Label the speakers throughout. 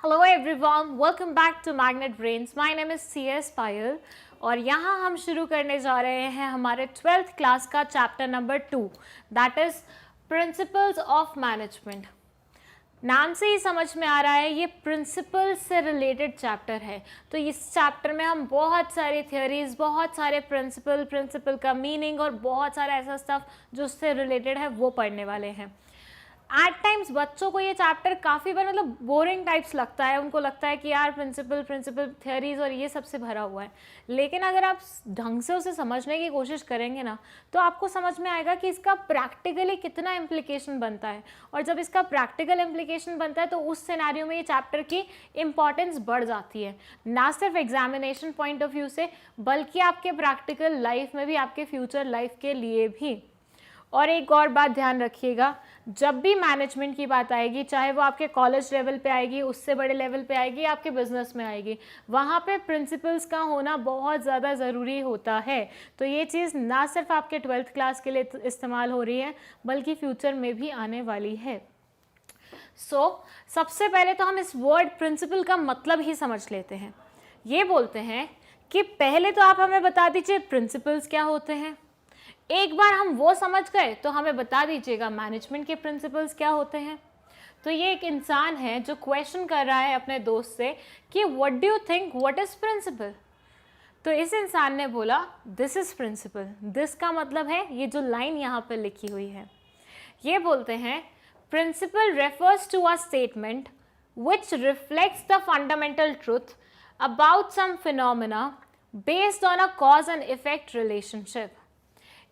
Speaker 1: Hello everyone, welcome back to Magnet Brains. My name is CS Payal और यहाँ हम शुरू करने जा रहे हैं हमारे 12th क्लास का chapter number 2, that is principles of management. नाम से ही समझ में आ रहा है ये प्रिंसिपल्स से रिलेटेड चैप्टर है। तो इस चैप्टर में हम बहुत सारी थियोरीज, बहुत सारे प्रिंसिपल का मीनिंग और बहुत सारा ऐसा स्टफ जो उससे रिलेटेड है वो पढ़ने वाले हैं। एट टाइम्स बच्चों को ये चैप्टर काफ़ी बार मतलब बोरिंग टाइप्स लगता है, उनको लगता है कि यार प्रिंसिपल थियोरीज और ये सबसे भरा हुआ है। लेकिन अगर आप ढंग से उसे समझने की कोशिश करेंगे ना तो आपको समझ में आएगा कि इसका प्रैक्टिकली कितना इम्प्लीकेशन बनता है। और जब इसका प्रैक्टिकल इम्प्लीकेशन बनता है तो उस सिनेरियो में ये चैप्टर की इम्पॉर्टेंस बढ़ जाती है, ना सिर्फ एग्जामिनेशन पॉइंट ऑफ व्यू से बल्कि आपके प्रैक्टिकल लाइफ में भी, आपके फ्यूचर लाइफ के लिए भी। और एक और बात ध्यान रखिएगा, जब भी मैनेजमेंट की बात आएगी, चाहे वो आपके कॉलेज लेवल पे आएगी, उससे बड़े लेवल पे आएगी, आपके बिजनेस में आएगी, वहाँ पे प्रिंसिपल्स का होना बहुत ज़्यादा ज़रूरी होता है। तो ये चीज़ ना सिर्फ आपके 12th क्लास के लिए इस्तेमाल हो रही है बल्कि फ्यूचर में भी आने वाली है। सबसे पहले तो हम इस वर्ड प्रिंसिपल का मतलब ही समझ लेते हैं। ये बोलते हैं कि पहले तो आप हमें बता दीजिए प्रिंसिपल्स क्या होते हैं। एक बार हम वो समझ गए तो हमें बता दीजिएगा मैनेजमेंट के प्रिंसिपल्स क्या होते हैं। तो ये एक इंसान है जो क्वेश्चन कर रहा है अपने दोस्त से कि what do you think, what is principle. तो इस इंसान ने बोला दिस इज प्रिंसिपल। दिस का मतलब है ये जो लाइन यहाँ पे लिखी हुई है। ये बोलते हैं principle refers to a statement which reflects the fundamental truth about some phenomena based on a cause and effect relationship.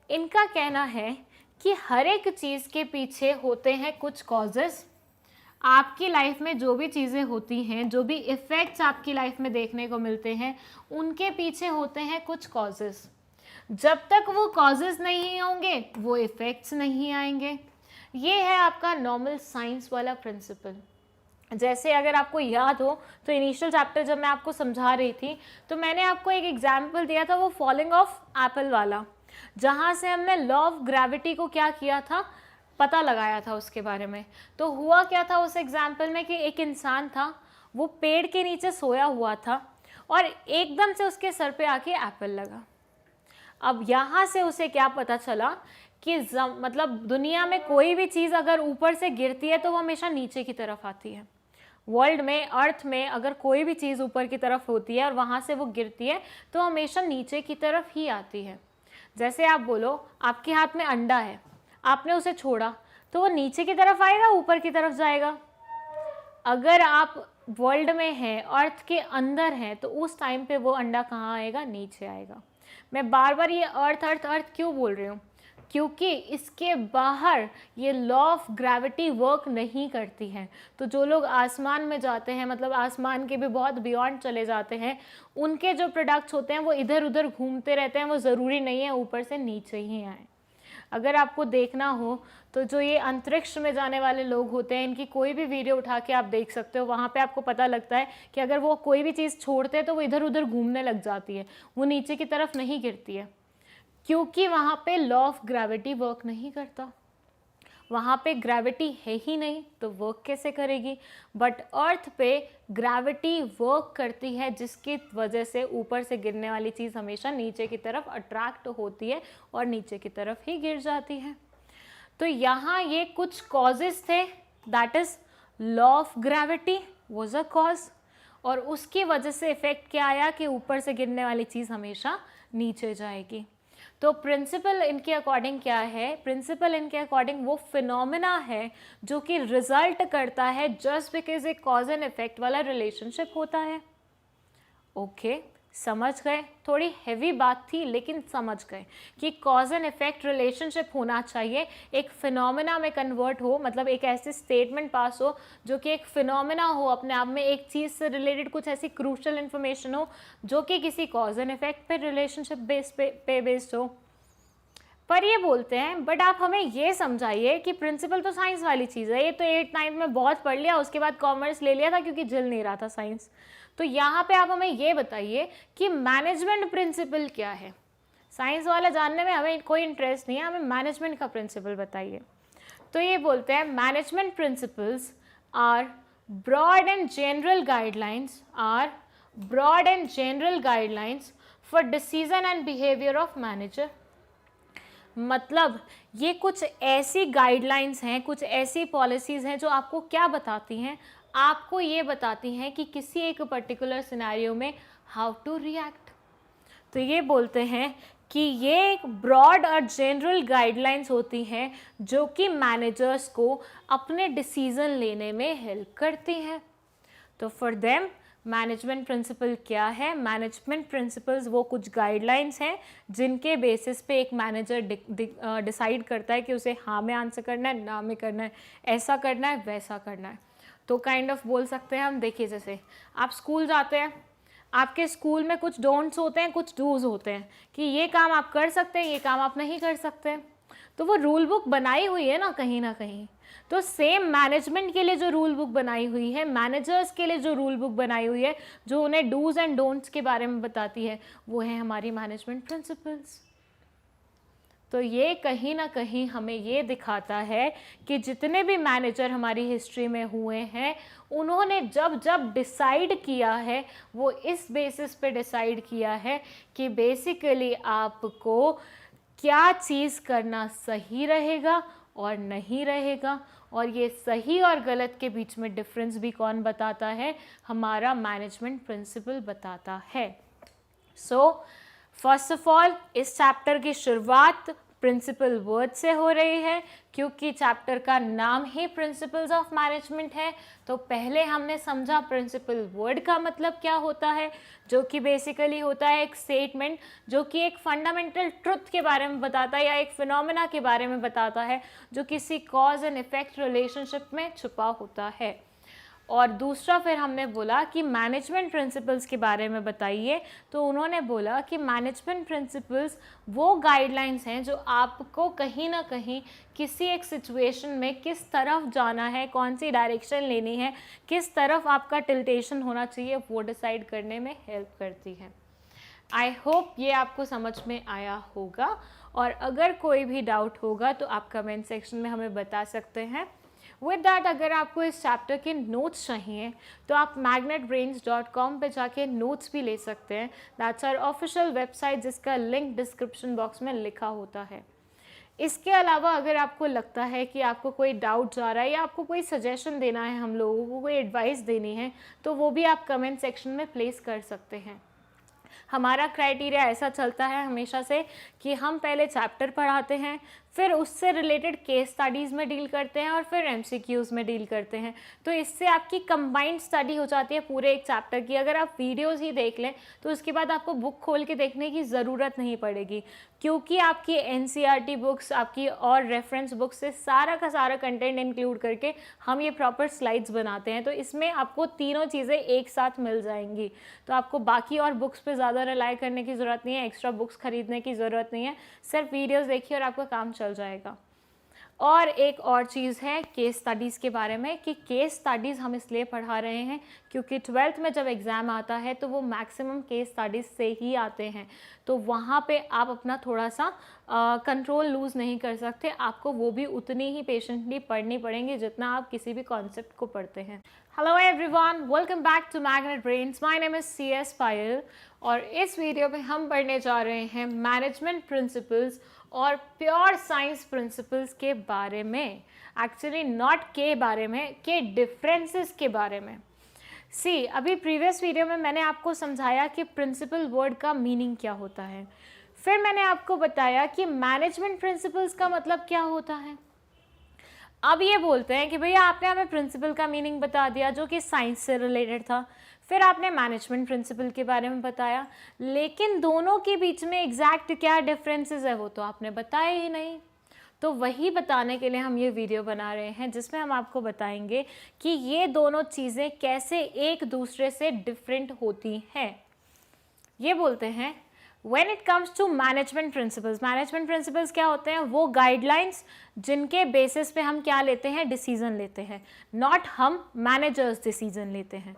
Speaker 1: इनका कहना है कि हर एक चीज़ के पीछे होते हैं कुछ कॉजेस। आपकी लाइफ में जो भी चीज़ें होती हैं, जो भी इफ़ेक्ट्स आपकी लाइफ में देखने को मिलते हैं, उनके पीछे होते हैं कुछ कॉजेस। जब तक वो कॉजेस नहीं होंगे वो इफ़ेक्ट्स नहीं आएंगे। ये है आपका नॉर्मल साइंस वाला प्रिंसिपल। जैसे अगर आपको याद हो तो इनिशियल चैप्टर जब मैं आपको समझा रही थी तो मैंने आपको एक एग्जाम्पल दिया था, वो फॉलिंग ऑफ एप्पल वाला, जहाँ से हमने लॉ ऑफ ग्रेविटी को क्या किया था, पता लगाया था उसके बारे में। तो हुआ क्या था उस एग्जाम्पल में कि एक इंसान था, वो पेड़ के नीचे सोया हुआ था और एकदम से उसके सर पे आके एप्पल लगा। अब यहाँ से उसे क्या पता चला कि मतलब दुनिया में कोई भी चीज़ अगर ऊपर से गिरती है तो वो हमेशा नीचे की तरफ आती है। वर्ल्ड में, अर्थ में अगर कोई भी चीज़ ऊपर की तरफ होती है और वहाँ से वो गिरती है तो हमेशा नीचे की तरफ ही आती है। जैसे आप बोलो आपके हाथ में अंडा है, आपने उसे छोड़ा तो वो नीचे की तरफ आएगा, ऊपर की तरफ जाएगा। अगर आप वर्ल्ड में हैं, अर्थ के अंदर हैं, तो उस टाइम पे वो अंडा कहाँ आएगा, नीचे आएगा। मैं बार बार ये अर्थ अर्थ अर्थ क्यों बोल रही हूँ, क्योंकि इसके बाहर ये लॉ ऑफ ग्रेविटी वर्क नहीं करती है। तो जो लोग आसमान में जाते हैं, मतलब आसमान के भी बहुत बियॉन्ड चले जाते हैं, उनके जो प्रोडक्ट्स होते हैं वो इधर उधर घूमते रहते हैं, वो ज़रूरी नहीं है ऊपर से नीचे ही आए। अगर आपको देखना हो तो जो ये अंतरिक्ष में जाने वाले लोग होते हैं, इनकी कोई भी वीडियो उठा के आप देख सकते हो, वहाँ पे आपको पता लगता है कि अगर वो कोई भी चीज़ छोड़ते हैं तो वो इधर उधर घूमने लग जाती है, वो नीचे की तरफ नहीं गिरती है, क्योंकि वहाँ पे लॉ ऑफ ग्रेविटी वर्क नहीं करता। वहाँ पे ग्रेविटी है ही नहीं तो वर्क कैसे करेगी। बट अर्थ पे ग्रेविटी वर्क करती है, जिसकी वजह से ऊपर से गिरने वाली चीज़ हमेशा नीचे की तरफ अट्रैक्ट होती है और नीचे की तरफ ही गिर जाती है। तो यहाँ ये कुछ कॉजेस थे, that is law of gravity was a cause, और उसकी वजह से इफेक्ट क्या आया कि ऊपर से गिरने वाली चीज़ हमेशा नीचे जाएगी। तो प्रिंसिपल इनके अकॉर्डिंग क्या है, प्रिंसिपल इनके अकॉर्डिंग वो फिनोमेना है जो कि रिजल्ट करता है जस्ट बिकॉज एक कॉज एंड इफेक्ट वाला रिलेशनशिप होता है। ओके, समझ गए। थोड़ी हैवी बात थी लेकिन समझ गए कि कॉज एंड इफेक्ट रिलेशनशिप होना चाहिए, एक फिनोमेना में कन्वर्ट हो, मतलब एक ऐसी स्टेटमेंट पास हो जो कि एक फिनोमेना हो अपने आप में, एक चीज़ से रिलेटेड कुछ ऐसी क्रूशल इन्फॉर्मेशन हो जो कि किसी कॉज एंड इफेक्ट पे रिलेशनशिप पे बेस्ड हो। पर ये बोलते हैं बट आप हमें ये समझाइए कि प्रिंसिपल तो साइंस वाली चीज़ है, ये तो 8th-9th में बहुत पढ़ लिया, उसके बाद कॉमर्स ले लिया था क्योंकि जल नहीं रहा था साइंस। तो यहाँ पे आप हमें ये बताइए कि मैनेजमेंट प्रिंसिपल क्या है। साइंस वाला जानने में हमें कोई इंटरेस्ट नहीं है, हमें मैनेजमेंट का प्रिंसिपल बताइए। तो ये बोलते हैं management principles are broad and general guidelines are broad and general guidelines for decision and behavior of manager. मतलब ये कुछ ऐसी गाइडलाइंस हैं, कुछ ऐसी पॉलिसीज़ हैं जो आपको क्या बताती हैं, आपको ये बताती हैं कि किसी एक पर्टिकुलर सिनेरियो में हाउ टू रिएक्ट. तो ये बोलते हैं कि ये एक ब्रॉड और जनरल गाइडलाइंस होती हैं जो कि मैनेजर्स को अपने डिसीज़न लेने में हेल्प करती हैं. तो फॉर देम मैनेजमेंट प्रिंसिपल क्या है? मैनेजमेंट प्रिंसिपल्स वो कुछ गाइडलाइंस हैं जिनके बेसिस पे एक मैनेजर डिसाइड करता है कि उसे हाँ में आंसर करना है, ना में करना है, ऐसा करना है, वैसा करना है. तो काइंड ऑफ बोल सकते हैं हम, देखिए जैसे आप स्कूल जाते हैं, आपके स्कूल में कुछ डोंट्स होते हैं, कुछ डूज होते हैं कि ये काम आप कर सकते हैं, ये काम आप नहीं कर सकते. तो वो रूल बुक बनाई हुई है ना कहीं. तो सेम मैनेजमेंट के लिए जो रूल बुक बनाई हुई है, मैनेजर्स के लिए जो रूल बुक बनाई हुई है, जो उन्हें डूज एंड डोंट्स के बारे में बताती है, वो है हमारी मैनेजमेंट प्रिंसिपल्स. तो ये कहीं ना कहीं हमें ये दिखाता है कि जितने भी मैनेजर हमारी हिस्ट्री में हुए हैं, उन्होंने जब जब डिसाइड किया है वो इस बेसिस पे डिसाइड किया है कि बेसिकली आपको क्या चीज़ करना सही रहेगा और नहीं रहेगा. और ये सही और गलत के बीच में डिफरेंस भी कौन बताता है? हमारा मैनेजमेंट प्रिंसिपल बताता है. सो फर्स्ट ऑफ ऑल इस चैप्टर की शुरुआत प्रिंसिपल वर्ड से हो रही है क्योंकि चैप्टर का नाम ही प्रिंसिपल्स ऑफ मैनेजमेंट है. तो पहले हमने समझा प्रिंसिपल वर्ड का मतलब क्या होता है, जो कि बेसिकली होता है एक स्टेटमेंट जो कि एक फंडामेंटल ट्रुथ के बारे में बताता है या एक फिनोमेना के बारे में बताता है जो किसी कॉज एंड इफेक्ट रिलेशनशिप में छुपा होता है. और दूसरा फिर हमने बोला कि मैनेजमेंट प्रिंसिपल्स के बारे में बताइए. तो उन्होंने बोला कि मैनेजमेंट प्रिंसिपल्स वो गाइडलाइंस हैं जो आपको कहीं ना कहीं किसी एक सिचुएशन में किस तरफ जाना है, कौन सी डायरेक्शन लेनी है, किस तरफ आपका टिल्टेशन होना चाहिए, वो डिसाइड करने में हेल्प करती है. आई होप ये आपको समझ में आया होगा. और अगर कोई भी डाउट होगा तो आप कमेंट सेक्शन में हमें बता सकते हैं. विद डैट अगर आपको इस चैप्टर के नोट्स चाहिए तो आप magnetbrains.com पे जाके नोट्स भी ले सकते हैं. दैट्स आवर ऑफिशियल वेबसाइट जिसका लिंक डिस्क्रिप्शन बॉक्स में लिखा होता है. इसके अलावा अगर आपको लगता है कि आपको कोई डाउट जा रहा है या आपको कोई सजेशन देना है, हम लोगों को कोई एडवाइस देनी है, तो वो भी आप कमेंट सेक्शन में प्लेस कर सकते हैं. हमारा क्राइटेरिया ऐसा चलता है हमेशा से कि हम पहले चैप्टर पढ़ाते हैं, फिर उससे रिलेटेड केस स्टडीज़ में डील करते हैं और फिर MCQs में डील करते हैं. तो इससे आपकी कंबाइंड स्टडी हो जाती है पूरे एक चैप्टर की. अगर आप वीडियोस ही देख लें तो उसके बाद आपको बुक खोल के देखने की ज़रूरत नहीं पड़ेगी क्योंकि आपकी NCERT बुक्स, आपकी और रेफरेंस बुक्स से सारा का सारा कंटेंट इंक्लूड करके हम ये प्रॉपर स्लाइड्स बनाते हैं. तो इसमें आपको तीनों चीज़ें एक साथ मिल जाएंगी. तो आपको बाकी और बुक्स पे ज़्यादा रिलाई करने की ज़रूरत नहीं है, एक्स्ट्रा बुक्स खरीदने की ज़रूरत नहीं है. सिर्फ वीडियोज़ देखिए और आपका काम चल जाएगा. और एक और चीज़ है केस स्टडीज़ के बारे में कि केस स्टडीज़ हम इसलिए पढ़ा रहे हैं क्योंकि 12th में जब एग्ज़ाम आता है तो वो मैक्सिमम केस स्टडीज़ से ही आते हैं. तो वहाँ पे आप अपना थोड़ा सा कंट्रोल लूज़ नहीं कर सकते. आपको वो भी उतनी ही पेशेंटली पढ़नी पड़ेंगी जितना आप किसी भी कॉन्सेप्ट को पढ़ते हैं. Hello everyone, welcome back to Magnet Brains. My name is CS Payal और इस वीडियो में हम पढ़ने जा रहे हैं मैनेजमेंट प्रिंसिपल्स और प्योर साइंस प्रिंसिपल्स के बारे में. एक्चुअली नॉट के बारे में, के डिफरेंसेस के बारे में. सी अभी प्रीवियस वीडियो में मैंने आपको समझाया कि प्रिंसिपल वर्ड का मीनिंग क्या होता है. फिर मैंने आपको बताया कि मैनेजमेंट प्रिंसिपल्स का मतलब क्या होता है. अब ये बोलते हैं कि भैया आपने हमें प्रिंसिपल का मीनिंग बता दिया जो कि साइंस से रिलेटेड था, फिर आपने मैनेजमेंट प्रिंसिपल के बारे में बताया, लेकिन दोनों के बीच में एग्जैक्ट क्या डिफरेंसेस है वो तो आपने बताया ही नहीं. तो वही बताने के लिए हम ये वीडियो बना रहे हैं जिसमें हम आपको बताएंगे कि ये दोनों चीज़ें कैसे एक दूसरे से डिफरेंट होती हैं. ये बोलते हैं When it comes to management principles क्या होते हैं? वो गाइडलाइंस जिनके बेसिस पे हम क्या लेते हैं, डिसीजन लेते हैं. नॉट हम मैनेजर्स डिसीजन लेते हैं.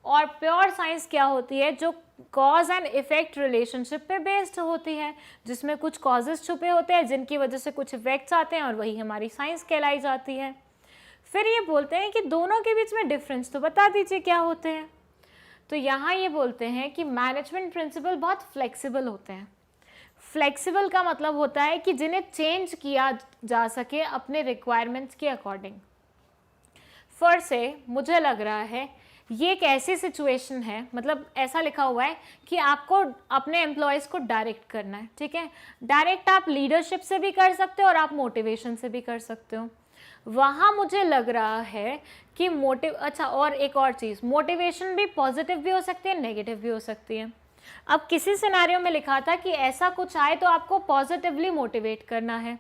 Speaker 1: और प्योर साइंस क्या होती है? जो कॉज एंड इफेक्ट रिलेशनशिप पे बेस्ड होती है, जिसमें कुछ कॉजेज छुपे होते हैं जिनकी वजह से कुछ इफेक्ट्स आते हैं और वही हमारी साइंस कहलाई जाती है. फिर ये बोलते हैं कि दोनों के बीच में डिफरेंस तो बता दीजिए क्या होते हैं। तो यहाँ ये बोलते हैं कि मैनेजमेंट प्रिंसिपल बहुत फ्लेक्सिबल होते हैं। फ्लेक्सिबल का मतलब होता है कि जिन्हें चेंज किया जा सके अपने रिक्वायरमेंट्स के अकॉर्डिंग। फॉर से मुझे लग रहा है ये एक ऐसी सिचुएशन है, मतलब ऐसा लिखा हुआ है कि आपको अपने एम्प्लॉयज़ को डायरेक्ट करना है, ठीक है। डायरेक्ट आप लीडरशिप से भी कर सकते हो और आप मोटिवेशन से भी कर सकते हो। वहाँ मुझे लग रहा है कि अच्छा, और एक और चीज़, मोटिवेशन भी पॉजिटिव भी हो सकती है, नेगेटिव भी हो सकती है। अब किसी सिनेरियो में लिखा था कि ऐसा कुछ आए तो आपको पॉजिटिवली मोटिवेट करना है,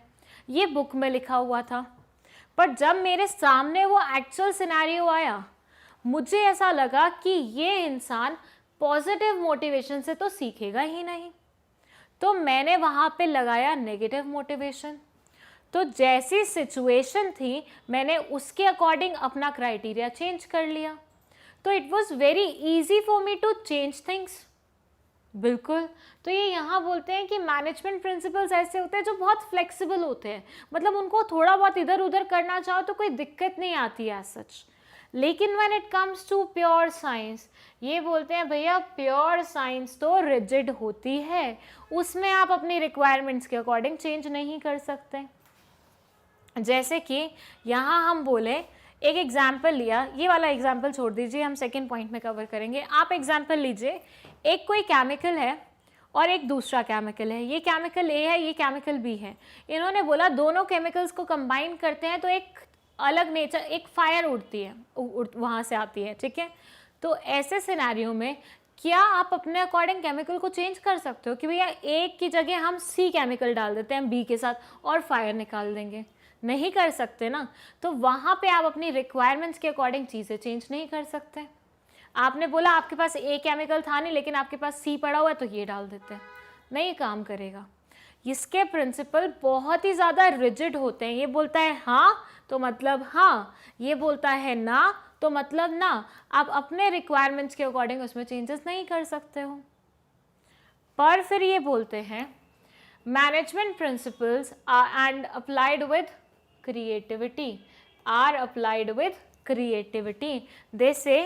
Speaker 1: ये बुक में लिखा हुआ था। पर जब मेरे सामने वो एक्चुअल सिनेरियो आया, मुझे ऐसा लगा कि ये इंसान पॉजिटिव मोटिवेशन से तो सीखेगा ही नहीं, तो मैंने वहाँ पे लगाया नेगेटिव मोटिवेशन। तो जैसी सिचुएशन थी मैंने उसके अकॉर्डिंग अपना क्राइटेरिया चेंज कर लिया। तो it was very easy for me to change things. बिल्कुल। तो ये यहाँ बोलते हैं कि मैनेजमेंट प्रिंसिपल्स ऐसे होते हैं जो बहुत फ्लेक्सिबल होते हैं, मतलब उनको थोड़ा बहुत इधर उधर करना चाहो तो कोई दिक्कत नहीं आती है सच। लेकिन when it comes to pure science, ये बोलते हैं भैया प्योर साइंस तो रिजिड होती है, उसमें आप अपनी रिक्वायरमेंट्स के अकॉर्डिंग चेंज नहीं कर सकते। जैसे कि यहाँ हम बोले, एक एग्जाम्पल लिया, ये वाला एग्जाम्पल छोड़ दीजिए, हम सेकेंड पॉइंट में कवर करेंगे। आप एग्जाम्पल लीजिए, एक कोई केमिकल है और एक दूसरा केमिकल है, ये केमिकल ए है, ये केमिकल बी है। इन्होंने बोला दोनों केमिकल्स को कंबाइन करते हैं तो एक अलग नेचर, एक फायर उड़ती है, वहाँ से आती है, ठीक है। तो ऐसे सिनेरियो में क्या आप अपने अकॉर्डिंग केमिकल को चेंज कर सकते हो कि भैया एक की जगह हम सी केमिकल डाल देते हैं बी के साथ और फायर निकाल देंगे? नहीं कर सकते ना। तो वहाँ पे आप अपनी रिक्वायरमेंट्स के अकॉर्डिंग चीज़ें चेंज नहीं कर सकते। आपने बोला आपके पास ए केमिकल था नहीं लेकिन आपके पास सी पड़ा हुआ है तो ये डाल देते हैं, नहीं काम करेगा। इसके प्रिंसिपल बहुत ही ज़्यादा रिजिड होते हैं। ये बोलता है हाँ तो मतलब हाँ, ये बोलता है ना तो मतलब ना। आप अपने रिक्वायरमेंट्स के अकॉर्डिंग उसमें चेंजेस नहीं कर सकते हो। पर फिर ये बोलते हैं management principles and applied with creativity are applied with creativity। they say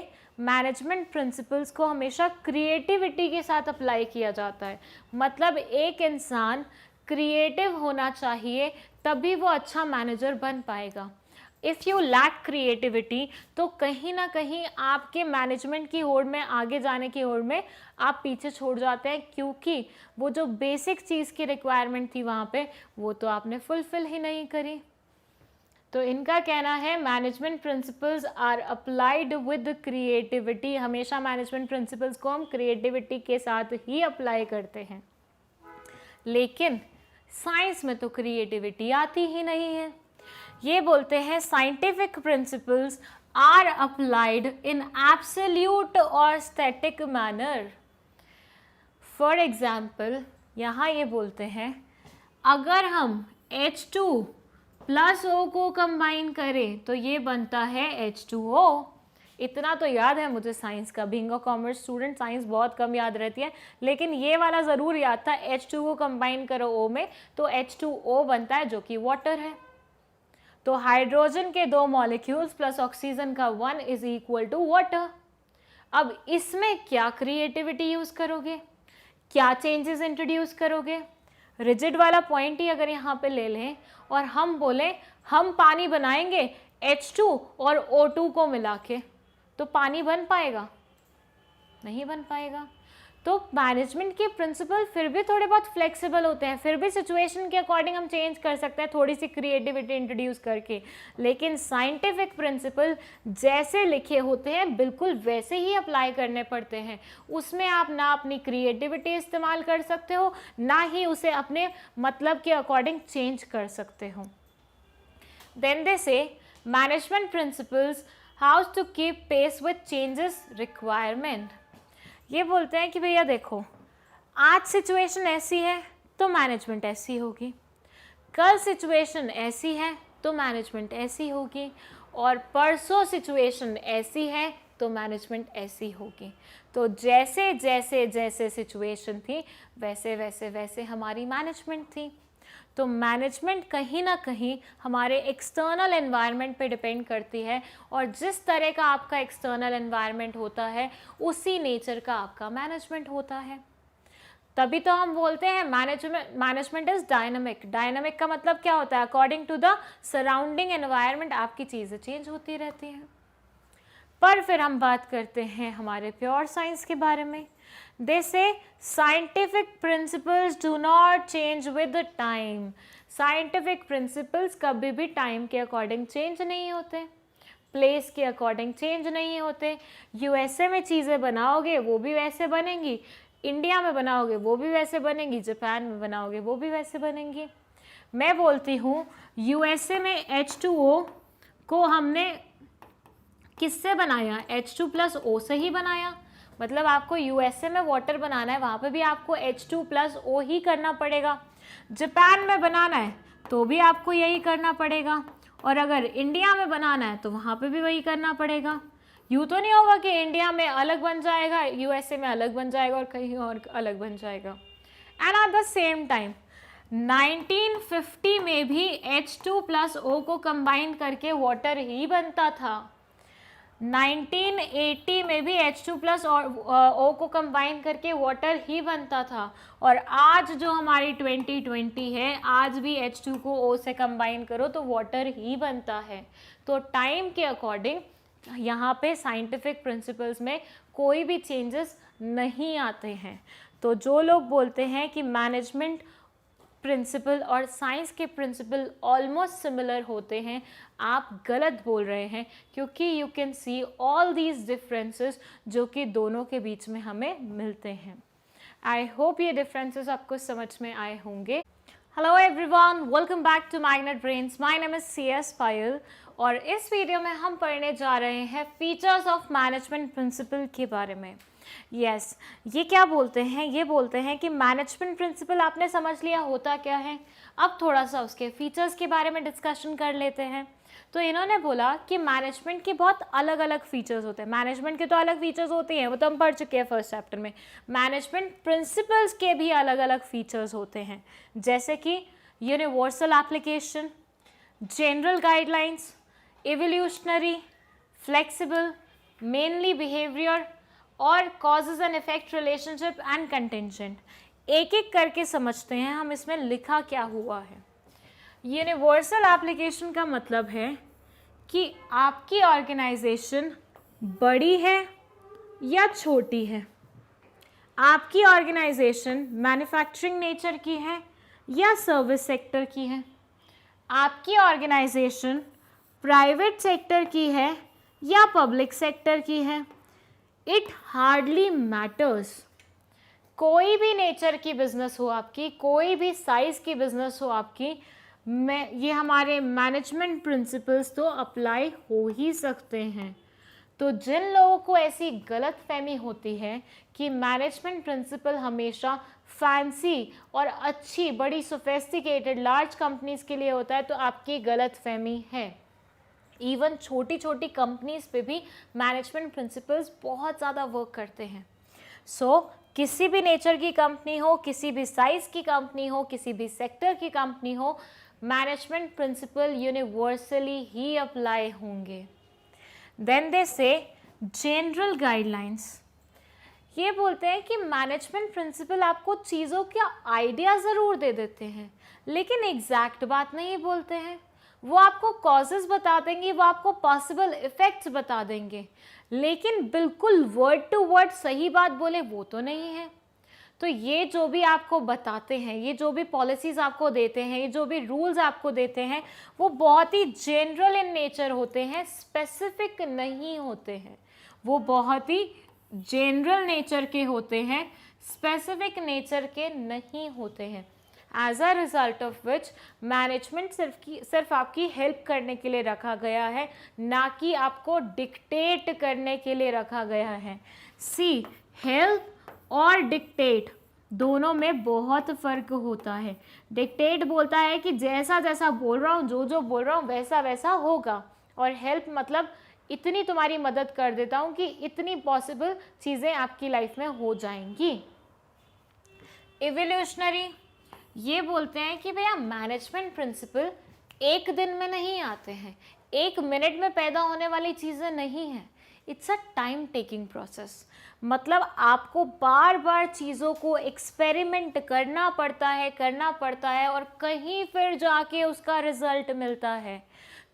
Speaker 1: management principles को हमेशा क्रिएटिविटी के साथ अप्लाई किया जाता है। मतलब एक इंसान क्रिएटिव होना चाहिए तभी वो अच्छा मैनेजर बन पाएगा। इफ़ यू लैक क्रिएटिविटी तो कहीं ना कहीं आपके मैनेजमेंट की होड़ में, आगे जाने की होड़ में आप पीछे छोड़ जाते हैं, क्योंकि वो जो बेसिक चीज़ की रिक्वायरमेंट थी वहाँ पे वो तो आपने फुलफिल ही नहीं करी। तो इनका कहना है management principles are applied with creativity. हमेशा मैनेजमेंट प्रिंसिपल्स को हम क्रिएटिविटी के साथ ही अप्लाई करते हैं, लेकिन साइंस में तो क्रिएटिविटी आती ही नहीं है। ये बोलते हैं scientific principles are applied in absolute और स्टैटिक मैनर। फॉर एग्जाम्पल यहाँ ये बोलते हैं अगर हम H2 प्लस O को कंबाइन करें तो ये बनता है H2O। इतना तो याद है मुझे साइंस का, being a commerce student science बहुत कम याद रहती है, लेकिन ये वाला ज़रूर याद था। H2 को कंबाइन करो O में तो H2O बनता है जो कि वाटर है। तो हाइड्रोजन के 2 मॉलिक्यूल्स प्लस ऑक्सीजन का 1 इज इक्वल टू वाटर। अब इसमें क्या क्रिएटिविटी यूज़ करोगे, क्या चेंजेस इंट्रोड्यूस करोगे? रिजिड वाला पॉइंट ही अगर यहाँ पे ले लें और हम बोलें हम पानी बनाएंगे H2 और O2 को मिला के, तो पानी बन पाएगा? नहीं बन पाएगा। तो मैनेजमेंट के प्रिंसिपल फिर भी थोड़े बहुत फ्लेक्सिबल होते हैं, फिर भी सिचुएशन के अकॉर्डिंग हम चेंज कर सकते हैं थोड़ी सी क्रिएटिविटी इंट्रोड्यूस करके। लेकिन साइंटिफिक प्रिंसिपल जैसे लिखे होते हैं बिल्कुल वैसे ही अप्लाई करने पड़ते हैं। उसमें आप ना अपनी क्रिएटिविटी इस्तेमाल कर सकते हो, ना ही उसे अपने मतलब के अकॉर्डिंग चेंज कर सकते हो। Then they say management principles how to keep pace with changes requirement. ये बोलते हैं कि भैया देखो आज सिचुएशन ऐसी है तो मैनेजमेंट ऐसी होगी, कल सिचुएशन ऐसी है तो मैनेजमेंट ऐसी होगी, और परसों सिचुएशन ऐसी है तो मैनेजमेंट ऐसी होगी। तो जैसे जैसे जैसे सिचुएशन थी वैसे वैसे वैसे हमारी मैनेजमेंट थी। तो मैनेजमेंट कहीं ना कहीं हमारे एक्सटर्नल एनवायरनमेंट पे डिपेंड करती है, और जिस तरह का आपका एक्सटर्नल एनवायरनमेंट होता है उसी नेचर का आपका मैनेजमेंट होता है। तभी तो हम बोलते हैं मैनेजमेंट इज डायनामिक। डायनामिक का मतलब क्या होता है? According to the surrounding environment आपकी चीज़ें चेंज होती रहती हैं। पर फिर हम बात करते हैं हमारे प्योर साइंस के बारे में। दे से scientific principles do not change with time. Scientific principles कभी भी टाइम के अकॉर्डिंग चेंज नहीं होते, प्लेस के अकॉर्डिंग चेंज नहीं होते। यूएसए में चीज़ें बनाओगे वो भी वैसे बनेंगी, इंडिया में बनाओगे वो भी वैसे बनेंगी, जापान में बनाओगे वो भी वैसे बनेंगी। मैं बोलती हूँ यूएसए में H2O को हमने किससे बनाया? H2+O से ही बनाया। मतलब आपको यूएसए में वाटर बनाना है, वहाँ पे भी आपको H2+O ही करना पड़ेगा। जापान में बनाना है तो भी आपको यही करना पड़ेगा, और अगर इंडिया में बनाना है तो वहाँ पे भी वही करना पड़ेगा। यूँ तो नहीं होगा कि इंडिया में अलग बन जाएगा, यूएसए में अलग बन जाएगा और कहीं और अलग बन जाएगा। And at the same time 1950 में भी H2+O को कंबाइन करके वाटर ही बनता था। 1980 में भी H2+O को कंबाइन करके वाटर ही बनता था। और आज जो हमारी 2020 है, आज भी H2 को O से कंबाइन करो तो वाटर ही बनता है। तो टाइम के अकॉर्डिंग यहाँ पे साइंटिफिक प्रिंसिपल्स में कोई भी चेंजेस नहीं आते हैं। तो जो लोग बोलते हैं कि मैनेजमेंट प्रिंसिपल और साइंस के प्रिंसिपल ऑलमोस्ट सिमिलर होते हैं, आप गलत बोल रहे हैं, क्योंकि you can see all these differences जो कि दोनों के बीच में हमें मिलते हैं। आई होप ये डिफरेंसेस आपको समझ में आए होंगे। Hello everyone, welcome back to Magnet Brains. My name is CS Payal, और इस वीडियो में हम पढ़ने जा रहे हैं फीचर्स ऑफ मैनेजमेंट प्रिंसिपल के बारे में। यस, ये क्या बोलते हैं? ये बोलते हैं कि मैनेजमेंट प्रिंसिपल आपने समझ लिया होता क्या है, अब थोड़ा सा उसके फीचर्स के बारे में डिस्कशन कर लेते हैं। तो इन्होंने बोला कि मैनेजमेंट के बहुत अलग अलग फीचर्स होते हैं। मैनेजमेंट के तो अलग फीचर्स होते हैं, वो तो हम पढ़ चुके हैं फर्स्ट चैप्टर में। मैनेजमेंट प्रिंसिपल्स के भी अलग अलग फीचर्स होते हैं, जैसे कि universal application, general guidelines, evolutionary, flexible, mainly behaviour, और causes and effect relationship and contingent. एक एक करके समझते हैं हम इसमें लिखा क्या हुआ है। यूनिवर्सल एप्लीकेशन का मतलब है कि आपकी ऑर्गेनाइजेशन बड़ी है या छोटी है, आपकी ऑर्गेनाइजेशन मैन्युफैक्चरिंग नेचर की है या सर्विस सेक्टर की है, आपकी ऑर्गेनाइजेशन प्राइवेट सेक्टर की है या पब्लिक सेक्टर की है। It hardly matters. कोई भी नेचर की बिजनेस हो आपकी, कोई भी साइज़ की बिजनेस हो आपकी, ये हमारे मैनेजमेंट प्रिंसिपल्स तो अप्लाई हो ही सकते हैं। तो जिन लोगों को ऐसी गलत फहमी होती है कि मैनेजमेंट प्रिंसिपल हमेशा फैंसी और अच्छी, बड़ी, सोफिस्टिकेटेड, लार्ज कंपनीज के लिए होता है, तो आपकी गलत फहमी है। इवन छोटी छोटी कंपनीज पे भी मैनेजमेंट प्रिंसिपल्स बहुत ज़्यादा वर्क करते हैं। सो किसी भी नेचर की कंपनी हो, किसी भी साइज़ की कंपनी हो, किसी भी सेक्टर की कंपनी हो, मैनेजमेंट प्रिंसिपल यूनिवर्सली ही अप्लाई होंगे। देन दे से जनरल गाइडलाइंस। ये बोलते हैं कि मैनेजमेंट प्रिंसिपल आपको चीज़ों का आइडिया ज़रूर दे देते हैं, लेकिन एग्जैक्ट बात नहीं बोलते हैं। वो आपको कॉजेज़ बता देंगे, वो आपको पॉसिबल इफ़ेक्ट्स बता देंगे, लेकिन बिल्कुल वर्ड टू वर्ड सही बात बोले वो तो नहीं है। तो ये जो भी आपको बताते हैं, ये जो भी पॉलिसीज़ आपको देते हैं, ये जो भी रूल्स आपको देते हैं, वो बहुत ही जनरल इन नेचर होते हैं, स्पेसिफिक नहीं होते हैं। वो बहुत ही जनरल नेचर के होते हैं, स्पेसिफिक नेचर के नहीं होते हैं। As a result of which management सिर्फ आपकी हेल्प करने के लिए रखा गया है, ना कि आपको डिक्टेट करने के लिए रखा गया है। सी, हेल्प और डिक्टेट दोनों में बहुत फ़र्क होता है। डिक्टेट बोलता है कि जैसा जैसा बोल रहा हूँ, जो जो बोल रहा हूँ वैसा वैसा होगा, और हेल्प मतलब इतनी तुम्हारी मदद कर देता हूँ कि इतनी पॉसिबल चीज़ें आपकी लाइफ में हो जाएंगी। इवोल्यूशनरी, ये बोलते हैं कि भैया मैनेजमेंट प्रिंसिपल एक दिन में नहीं आते हैं, एक मिनट में पैदा होने वाली चीज़ें नहीं हैं, it's a time taking process. मतलब आपको बार बार चीज़ों को एक्सपेरिमेंट करना पड़ता है और कहीं फिर जाके उसका रिजल्ट मिलता है।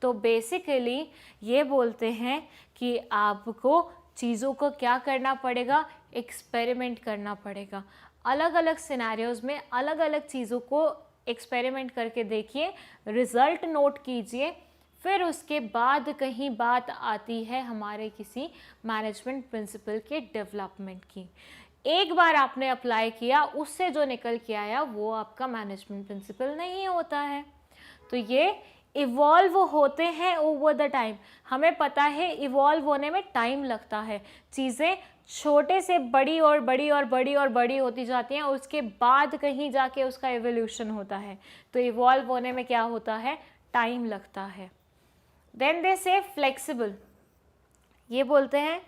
Speaker 1: तो बेसिकली ये बोलते हैं कि आपको चीज़ों को क्या करना पड़ेगा, एक्सपेरिमेंट करना पड़ेगा। अलग अलग सिनेरियोज़ में अलग अलग चीज़ों को एक्सपेरिमेंट करके देखिए, रिज़ल्ट नोट कीजिए, फिर उसके बाद कहीं बात आती है हमारे किसी मैनेजमेंट प्रिंसिपल के डेवलपमेंट की। एक बार आपने अप्लाई किया, उससे जो निकल के आया वो आपका मैनेजमेंट प्रिंसिपल नहीं होता है। तो ये इवॉल्व होते हैं ओवर द टाइम। हमें पता है इवॉल्व होने में टाइम लगता है, चीज़ें छोटे से बड़ी और बड़ी और बड़ी और बड़ी होती जाती हैं, उसके बाद कहीं जाके उसका एवोल्यूशन होता है। तो इवॉल्व होने में क्या होता है, टाइम लगता है। देन दे से फ्लेक्सिबल, ये बोलते हैं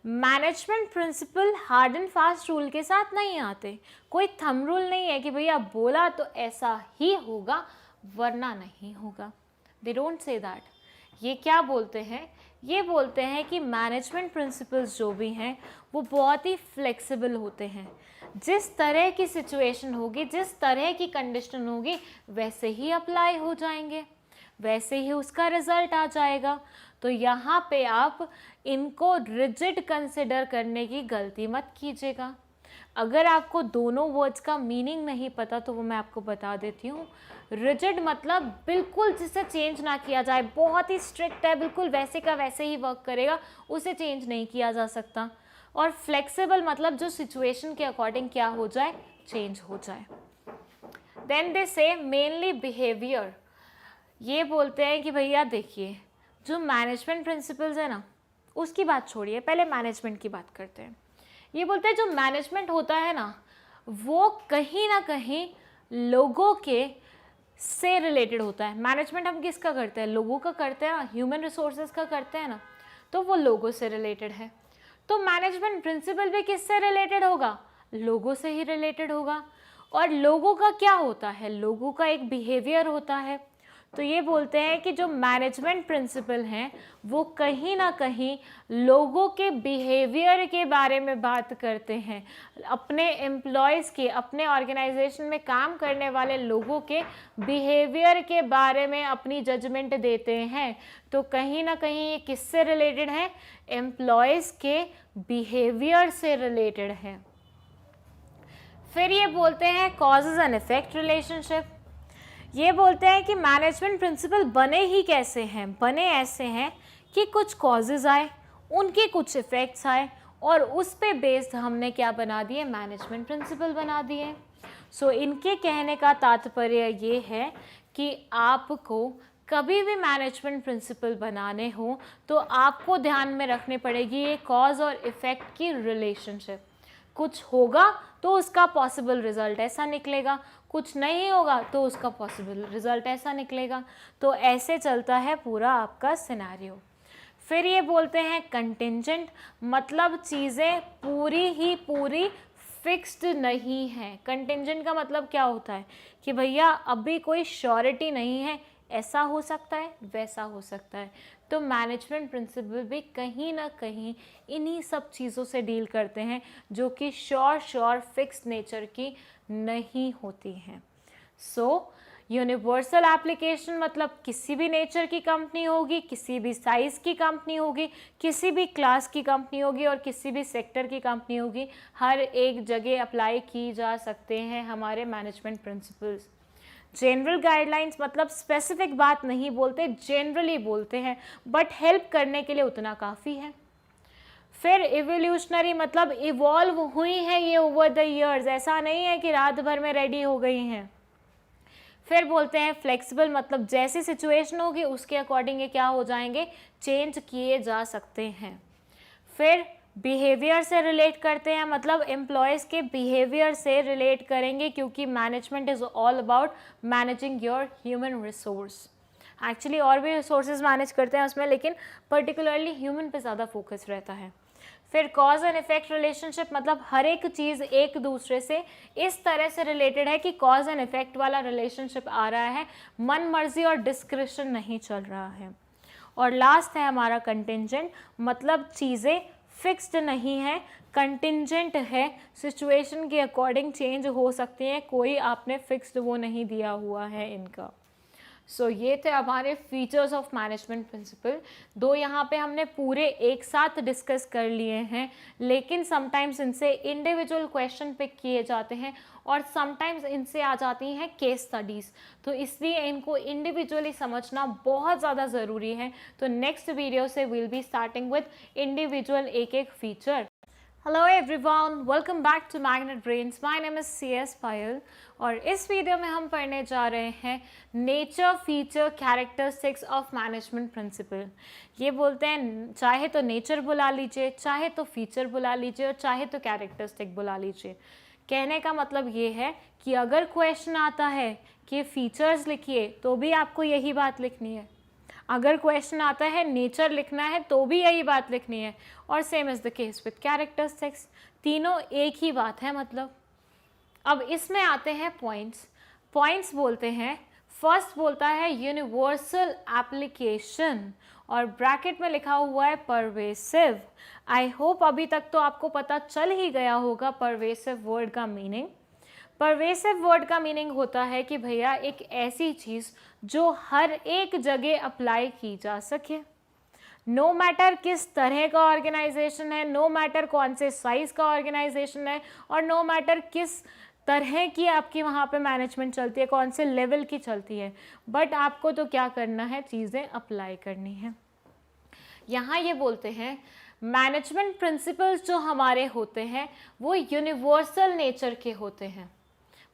Speaker 1: management principle hard and fast rule के साथ नहीं आते। कोई थंब रूल नहीं है कि भैया बोला तो ऐसा ही होगा वरना नहीं होगा। They don't say that. ये क्या बोलते हैं, ये बोलते हैं कि मैनेजमेंट प्रिंसिपल्स जो भी हैं वो बहुत ही फ्लेक्सिबल होते हैं। जिस तरह की सिचुएशन होगी, जिस तरह की कंडीशन होगी, वैसे ही अप्लाई हो जाएंगे, वैसे ही उसका रिजल्ट आ जाएगा। तो यहाँ पे आप इनको रिजिड कंसिडर करने की गलती मत कीजिएगा। अगर आपको दोनों वर्ड्स का मीनिंग नहीं पता तो वो मैं आपको बता देती हूँ। रिजिड मतलब बिल्कुल जिसे चेंज ना किया जाए, बहुत ही स्ट्रिक्ट है, बिल्कुल वैसे का वैसे ही वर्क करेगा, उसे चेंज नहीं किया जा सकता। और फ्लेक्सिबल मतलब जो सिचुएशन के अकॉर्डिंग क्या हो जाए, चेंज हो जाए। देन दे से मेनली बिहेवियर, ये बोलते हैं कि भैया देखिए जो मैनेजमेंट प्रिंसिपल्स है ना, उसकी बात छोड़िए, पहले मैनेजमेंट की बात करते हैं। ये बोलते हैं जो मैनेजमेंट होता है ना, वो कहीं ना कहीं लोगों के से रिलेटेड होता है। मैनेजमेंट हम किसका करते हैं, लोगों का करते हैं ना, ह्यूमन रिसोर्सेज का करते हैं ना, तो वो लोगों से रिलेटेड है। तो मैनेजमेंट प्रिंसिपल भी किससे रिलेटेड होगा, लोगों से ही रिलेटेड होगा। और लोगों का क्या होता है, लोगों का एक बिहेवियर होता है। तो ये बोलते हैं कि जो मैनेजमेंट प्रिंसिपल हैं वो कहीं ना कहीं लोगों के बिहेवियर के बारे में बात करते हैं, अपने एम्प्लॉयज़ के, अपने ऑर्गेनाइजेशन में काम करने वाले लोगों के बिहेवियर के बारे में अपनी जजमेंट देते हैं। तो कहीं ना कहीं ये किससे रिलेटेड है, एम्प्लॉयज़ के बिहेवियर से रिलेटेड है। फिर ये बोलते हैं कॉजेज एंड इफेक्ट रिलेशनशिप। ये बोलते हैं कि मैनेजमेंट प्रिंसिपल बने ही कैसे हैं, बने ऐसे हैं कि कुछ कॉजेज आए, उनके कुछ इफ़ेक्ट्स आए और उस पे बेस्ड हमने क्या बना दिए, मैनेजमेंट प्रिंसिपल बना दिए। सो इनके कहने का तात्पर्य ये है कि आपको कभी भी मैनेजमेंट प्रिंसिपल बनाने हो तो आपको ध्यान में रखनी पड़ेगी ये कॉज और इफ़ेक्ट की रिलेशनशिप। कुछ होगा तो उसका पॉसिबल रिजल्ट ऐसा निकलेगा, कुछ नहीं होगा तो उसका पॉसिबल रिजल्ट ऐसा निकलेगा। तो ऐसे चलता है पूरा आपका सिनेरियो। फिर ये बोलते हैं कंटिंजेंट, मतलब चीज़ें पूरी ही पूरी फिक्स्ड नहीं है। कंटिंजेंट का मतलब क्या होता है कि भैया अभी कोई श्योरिटी नहीं है, ऐसा हो सकता है, वैसा हो सकता है। तो मैनेजमेंट प्रिंसिपल भी कहीं ना कहीं इन्हीं सब चीज़ों से डील करते हैं जो कि श्योर फिक्स्ड नेचर की नहीं होती हैं। सो यूनिवर्सल एप्लीकेशन मतलब किसी भी नेचर की कंपनी होगी, किसी भी साइज़ की कंपनी होगी, किसी भी क्लास की कंपनी होगी और किसी भी सेक्टर की कंपनी होगी, हर एक जगह अप्लाई की जा सकते हैं हमारे मैनेजमेंट प्रिंसिपल्स। जनरल गाइडलाइंस मतलब स्पेसिफिक बात नहीं बोलते, जनरली बोलते हैं, बट हेल्प करने के लिए उतना काफ़ी है। फिर इवोल्यूशनरी मतलब इवॉल्व हुई हैं ये ओवर द ईयर्स, ऐसा नहीं है कि रात भर में रेडी हो गई हैं। फिर बोलते हैं फ्लेक्सिबल मतलब जैसी सिचुएशन होगी उसके अकॉर्डिंग ये क्या हो जाएंगे, चेंज किए जा सकते हैं। फिर बिहेवियर से रिलेट करते हैं, मतलब एम्प्लॉयज़ के बिहेवियर से रिलेट करेंगे क्योंकि management is all about managing your human resource. Actually और भी रिसोर्सेज मैनेज करते हैं उसमें, लेकिन पर्टिकुलरली ह्यूमन पे ज़्यादा फोकस रहता है। फिर कॉज एंड इफेक्ट रिलेशनशिप, मतलब हर एक चीज़ एक दूसरे से इस तरह से रिलेटेड है कि कॉज एंड इफेक्ट वाला रिलेशनशिप आ रहा है, मन मर्जी और डिस्क्रिशन नहीं चल रहा है। और लास्ट है हमारा कंटिंजेंट, मतलब चीज़ें फिक्स्ड नहीं है, कंटिंजेंट है, सिचुएशन के अकॉर्डिंग चेंज हो सकती हैं, कोई आपने फिक्स्ड वो नहीं दिया हुआ है इनका। सो ये थे हमारे फीचर्स ऑफ मैनेजमेंट प्रिंसिपल। दो यहाँ पे हमने पूरे एक साथ डिस्कस कर लिए हैं, लेकिन समटाइम्स इनसे इंडिविजुअल क्वेश्चन पिक किए जाते हैं और समटाइम्स इनसे आ जाती हैं केस स्टडीज़, तो इसलिए इनको इंडिविजुअली समझना बहुत ज़्यादा ज़रूरी है। तो नेक्स्ट वीडियो से will be starting with individual एक एक feature. Hello everyone, welcome back to Magnet Brains. My name is CS Payal और इस वीडियो में हम पढ़ने जा रहे हैं nature, feature, characteristics of management principle. ये बोलते हैं चाहे तो नेचर बुला लीजिए, चाहे तो फीचर बुला लीजिए और चाहे तो कैरेक्टरिस्टिक बुला लीजिए। कहने का मतलब ये है कि अगर क्वेश्चन आता है कि फीचर्स लिखिए तो भी आपको यही बात लिखनी है, अगर क्वेश्चन आता है नेचर लिखना है तो भी यही बात लिखनी है, और same is the case with characteristics, तीनों एक ही बात है मतलब। अब इसमें आते हैं पॉइंट्स। पॉइंट्स बोलते हैं, फर्स्ट बोलता है यूनिवर्सल एप्लीकेशन और ब्रैकेट में लिखा हुआ है परवेसिव। आई होप अभी तक तो आपको पता चल ही गया होगा परवेसिव वर्ड का मीनिंग। परवेसिव वर्ड का मीनिंग होता है कि भैया एक ऐसी चीज़ जो हर एक जगह अप्लाई की जा सके, नो मैटर किस तरह का ऑर्गेनाइजेशन है, नो मैटर कौन से साइज़ का ऑर्गेनाइजेशन है, और नो मैटर किस तरह की आपकी वहाँ पे मैनेजमेंट चलती है, कौन से लेवल की चलती है, बट आपको तो क्या करना है, चीज़ें अप्लाई करनी है। यहाँ ये बोलते हैं मैनेजमेंट प्रिंसिपल्स जो हमारे होते हैं वो यूनिवर्सल नेचर के होते हैं,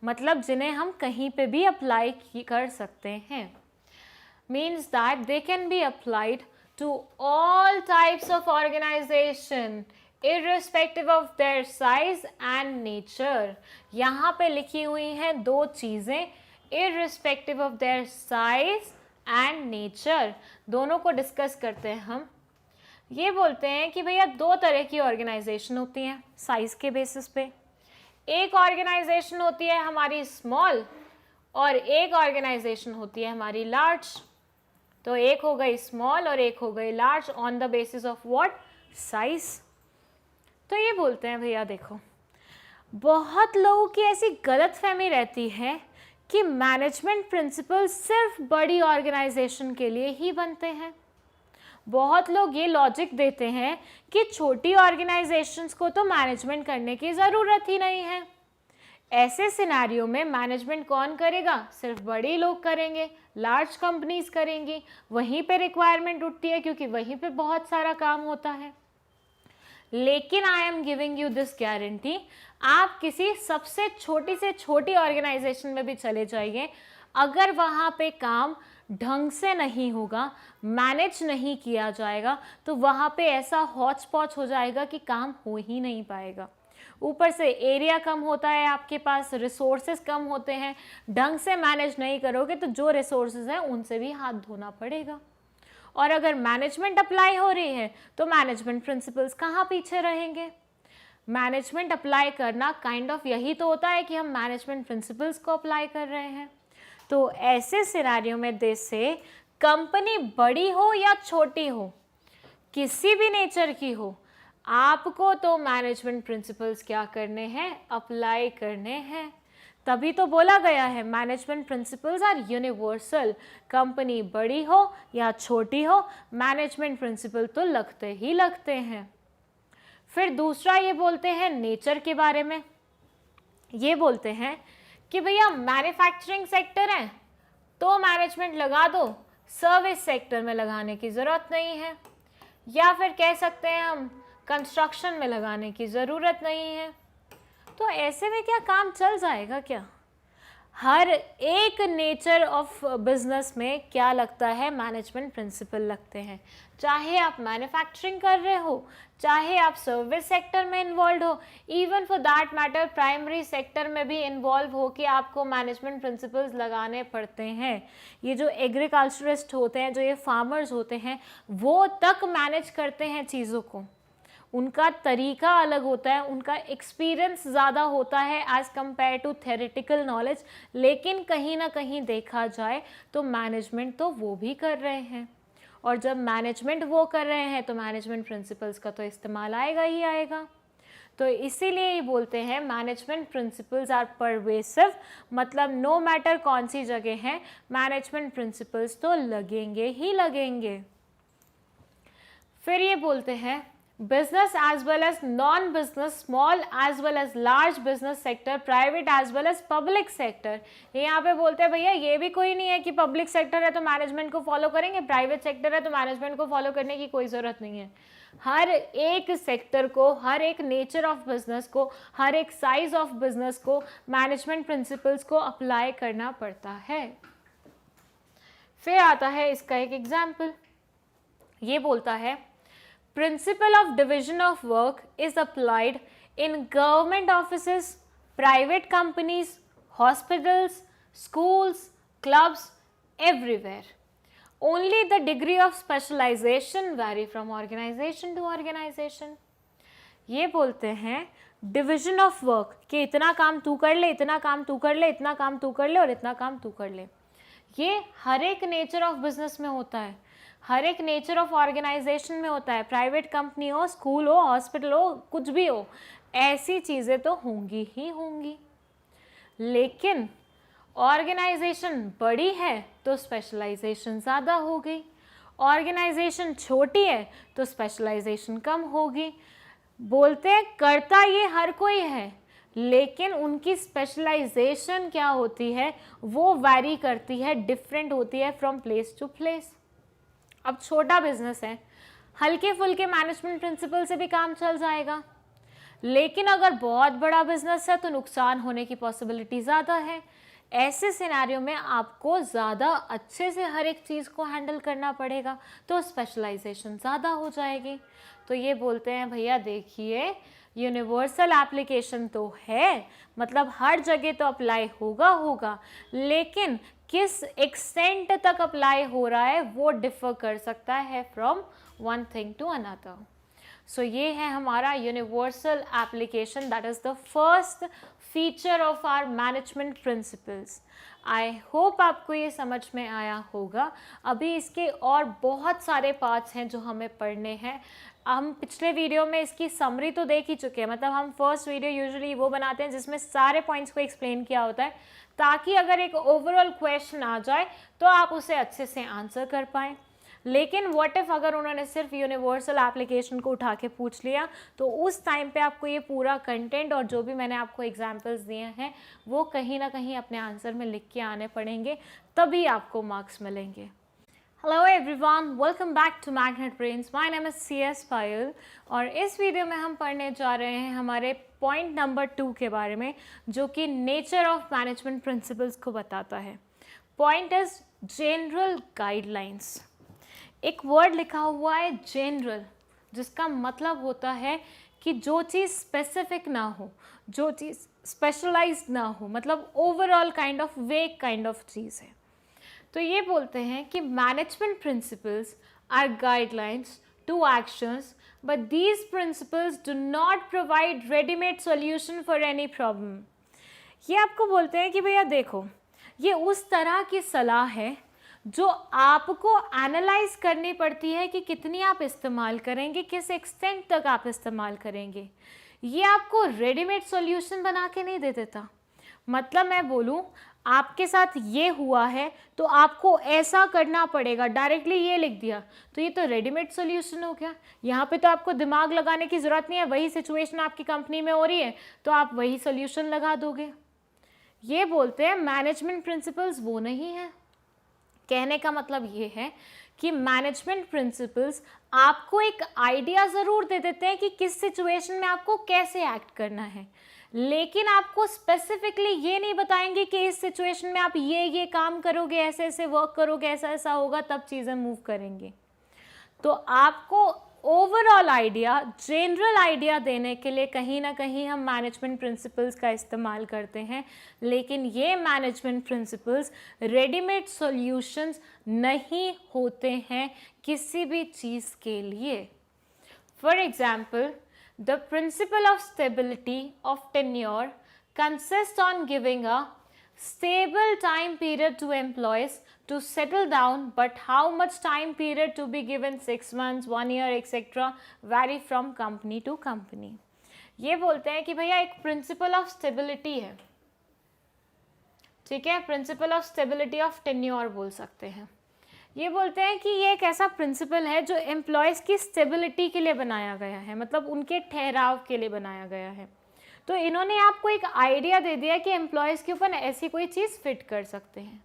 Speaker 1: मतलब जिन्हें हम कहीं पे भी अप्लाई कर सकते हैं। Means that they can be applied to all types of organisation irrespective of their size and nature। यहाँ पे लिखी हुई हैं दो चीज़ें, irrespective of their size and nature, दोनों को डिस्कस करते हैं हम। ये बोलते हैं कि भैया दो तरह की ऑर्गेनाइजेशन होती हैं साइज़ के बेसिस पे। एक ऑर्गेनाइजेशन होती है हमारी स्मॉल और एक ऑर्गेनाइजेशन होती है हमारी लार्ज। तो एक हो गई स्मॉल और एक हो गई large on the basis of what, size. तो ये बोलते हैं भैया देखो, बहुत लोगों की ऐसी गलतफहमी रहती है कि मैनेजमेंट प्रिंसिपल सिर्फ बड़ी ऑर्गेनाइजेशन के लिए ही बनते हैं। बहुत लोग ये लॉजिक देते हैं कि छोटी ऑर्गेनाइजेशंस को तो मैनेजमेंट करने की ज़रूरत ही नहीं है। ऐसे सिनेरियो में मैनेजमेंट कौन करेगा, सिर्फ बड़े लोग करेंगे, लार्ज कंपनीज करेंगी, वहीं पे रिक्वायरमेंट उठती है क्योंकि वहीं पे बहुत सारा काम होता है। लेकिन I am giving you this guarantee, आप किसी सबसे छोटी से छोटी ऑर्गेनाइजेशन में भी चले जाइए, अगर वहाँ पे काम ढंग से नहीं होगा, मैनेज नहीं किया जाएगा, तो वहाँ पे ऐसा हौच पौच हो जाएगा कि काम हो ही नहीं पाएगा। ऊपर से एरिया कम होता है, आपके पास रिसोर्सेज कम होते हैं, ढंग से मैनेज नहीं करोगे तो जो रिसोर्सेज हैं उनसे भी हाथ धोना पड़ेगा। और अगर मैनेजमेंट अप्लाई हो रही है तो मैनेजमेंट प्रिंसिपल्स कहाँ पीछे रहेंगे। मैनेजमेंट अप्लाई करना काइंड ऑफ यही तो होता है कि हम मैनेजमेंट प्रिंसिपल्स को अप्लाई कर रहे हैं। तो ऐसे सिनेरियो में देश से कंपनी बड़ी हो या छोटी हो, किसी भी नेचर की हो, आपको तो मैनेजमेंट प्रिंसिपल्स क्या करने हैं, अप्लाई करने हैं। तभी तो बोला गया है management principles are universal. Company बड़ी हो या छोटी हो, मैनेजमेंट प्रिंसिपल तो लगते ही लगते हैं। फिर दूसरा ये बोलते हैं नेचर के बारे में। ये बोलते हैं कि भैया मैन्युफैक्चरिंग सेक्टर है तो मैनेजमेंट लगा दो, सर्विस सेक्टर में लगाने की ज़रूरत नहीं है, या फिर कह सकते हैं हम कंस्ट्रक्शन में लगाने की ज़रूरत नहीं है। तो ऐसे में क्या काम चल जाएगा क्या? हर एक नेचर ऑफ बिजनेस में क्या लगता है, मैनेजमेंट प्रिंसिपल लगते हैं। चाहे आप मैन्युफैक्चरिंग कर रहे हो, चाहे आप सर्विस सेक्टर में इन्वॉल्व हो, even for that matter primary sector में भी इन्वॉल्व हो कि आपको मैनेजमेंट प्रिंसिपल्स लगाने पड़ते हैं। ये जो एग्रीकल्चरिस्ट होते हैं, जो ये फार्मर्स होते हैं, वो तक मैनेज करते हैं चीज़ों को। उनका तरीका अलग होता है, उनका एक्सपीरियंस ज़्यादा होता है as compared to theoretical knowledge, लेकिन कहीं ना कहीं देखा जाए तो मैनेजमेंट तो वो भी कर रहे हैं, और जब मैनेजमेंट वो कर रहे हैं तो मैनेजमेंट प्रिंसिपल्स का तो इस्तेमाल आएगा ही आएगा। तो इसीलिए ये बोलते हैं मैनेजमेंट प्रिंसिपल्स आर परवेसिव, मतलब नो मैटर कौन सी जगह है मैनेजमेंट प्रिंसिपल्स तो लगेंगे ही लगेंगे। फिर ये बोलते हैं business as well as non business, small as well as large business sector, private as well as public sector. ये यहाँ पे बोलते हैं भैया ये भी कोई नहीं है कि पब्लिक सेक्टर है तो मैनेजमेंट को फॉलो करेंगे, प्राइवेट सेक्टर है तो मैनेजमेंट को फॉलो करने की कोई ज़रूरत नहीं है। हर एक सेक्टर को, हर एक नेचर ऑफ बिजनेस को, हर एक साइज ऑफ बिजनेस को मैनेजमेंट प्रिंसिपल्स को अप्लाई करना पड़ता है। फिर आता है इसका एक एग्जाम्पल, ये बोलता है principle of division of work is applied in government offices, private companies, hospitals, schools, clubs, everywhere. Only the degree of specialization vary from organization to organization. ये बोलते हैं डिविजन ऑफ वर्क कि इतना काम तू कर ले, इतना काम तू कर ले, इतना काम तू कर ले और इतना काम तू कर ले। ये हर एक नेचर ऑफ बिजनेस में होता है, हर एक नेचर ऑफ ऑर्गेनाइजेशन में होता है, प्राइवेट कंपनी हो, स्कूल हो, हॉस्पिटल हो, कुछ भी हो, ऐसी चीज़ें तो होंगी ही होंगी। लेकिन ऑर्गेनाइजेशन बड़ी है तो स्पेशलाइजेशन ज़्यादा हो गई, ऑर्गेनाइजेशन छोटी है तो स्पेशलाइजेशन कम होगी। बोलते हैं करता ये हर कोई है, लेकिन उनकी स्पेशलाइजेशन क्या होती है वो वैरी करती है, डिफरेंट होती है फ्रॉम प्लेस टू प्लेस। अब छोटा बिजनेस है, हल्के फुल्के मैनेजमेंट प्रिंसिपल से भी काम चल जाएगा, लेकिन अगर बहुत बड़ा बिजनेस है तो नुकसान होने की पॉसिबिलिटी ज़्यादा है। ऐसे सिनेरियो में आपको ज़्यादा अच्छे से हर एक चीज़ को हैंडल करना पड़ेगा, तो स्पेशलाइजेशन ज़्यादा हो जाएगी। तो ये बोलते हैं भैया देखिए यूनिवर्सल एप्लीकेशन तो है, मतलब हर जगह तो अप्लाई होगा, लेकिन किस एक्सटेंट तक अप्लाई हो रहा है वो डिफर कर सकता है from one thing to another. So ये है हमारा universal application, that is the first feature of our management principles. I hope आपको ये समझ में आया होगा। अभी इसके और बहुत सारे पार्ट्स हैं जो हमें पढ़ने हैं। हम पिछले वीडियो में इसकी समरी तो देख ही चुके हैं, मतलब हम फर्स्ट वीडियो यूजुअली वो बनाते हैं जिसमें सारे पॉइंट्स को एक्सप्लेन किया होता है, ताकि अगर एक ओवरऑल क्वेश्चन आ जाए तो आप उसे अच्छे से आंसर कर पाएँ। लेकिन व्हाट इफ़ अगर उन्होंने सिर्फ यूनिवर्सल एप्लीकेशन को उठा के पूछ लिया, तो उस टाइम पे आपको ये पूरा कंटेंट और जो भी मैंने आपको एग्जांपल्स दिए हैं वो कहीं ना कहीं अपने आंसर में लिख के आने पड़ेंगे, तभी आपको मार्क्स मिलेंगे। Hello everyone, welcome back to Magnet Brains. My name is CS Payal और इस वीडियो में हम पढ़ने जा रहे हैं हमारे पॉइंट नंबर 2 के बारे में, जो कि नेचर ऑफ मैनेजमेंट प्रिंसिपल्स को बताता है। Point is general guidelines. एक वर्ड लिखा हुआ है जनरल, जिसका मतलब होता है कि जो चीज़ स्पेसिफिक ना हो, जो चीज़ स्पेशलाइज्ड ना हो, मतलब overall kind of vague kind of चीज़ है। तो ये बोलते हैं कि management principles are guidelines to actions, but these principles do not provide readymade solution for any problem. ये आपको बोलते हैं कि भैया देखो, ये उस तरह की सलाह है जो आपको एनालाइज करनी पड़ती है कि कितनी आप इस्तेमाल करेंगे, किस एक्सटेंट तक आप इस्तेमाल करेंगे। ये आपको रेडीमेड सॉल्यूशन बना के नहीं दे देता। मतलब मैं बोलूँ आपके साथ ये हुआ है तो आपको ऐसा करना पड़ेगा, डायरेक्टली ये लिख दिया तो ये तो रेडीमेड सॉल्यूशन हो गया। यहाँ पे तो आपको दिमाग लगाने की ज़रूरत नहीं है, वही सिचुएशन आपकी कंपनी में हो रही है तो आप वही सॉल्यूशन लगा दोगे। ये बोलते हैं मैनेजमेंट प्रिंसिपल्स वो नहीं है। कहने का मतलब ये है कि मैनेजमेंट प्रिंसिपल्स आपको एक आइडिया ज़रूर दे देते हैं कि किस सिचुएशन में आपको कैसे एक्ट करना है, लेकिन आपको स्पेसिफिकली ये नहीं बताएंगे कि इस सिचुएशन में आप ये काम करोगे, ऐसे ऐसे वर्क करोगे, ऐसा ऐसा होगा तब चीज़ें मूव करेंगे। तो आपको ओवरऑल आइडिया, जनरल आइडिया देने के लिए कहीं ना कहीं हम मैनेजमेंट प्रिंसिपल्स का इस्तेमाल करते हैं, लेकिन ये मैनेजमेंट प्रिंसिपल्स रेडीमेड सॉल्यूशंस नहीं होते हैं किसी भी चीज़ के लिए। For example, the principle of stability of tenure consists on giving a stable time period to employees to settle down, but how much time period to be given, 6 months, 1 year, etc. vary from company to company. ये बोलते हैं कि भैया एक principle of stability है, ठीक है, principle of stability of tenure बोल सकते हैं। ये बोलते हैं कि ये एक ऐसा प्रिंसिपल है जो एम्प्लॉयज़ की स्टेबिलिटी के लिए बनाया गया है, मतलब उनके ठहराव के लिए बनाया गया है। तो इन्होंने आपको एक आइडिया दे दिया कि एम्प्लॉयज़ के ऊपर ऐसी कोई चीज़ फिट कर सकते हैं,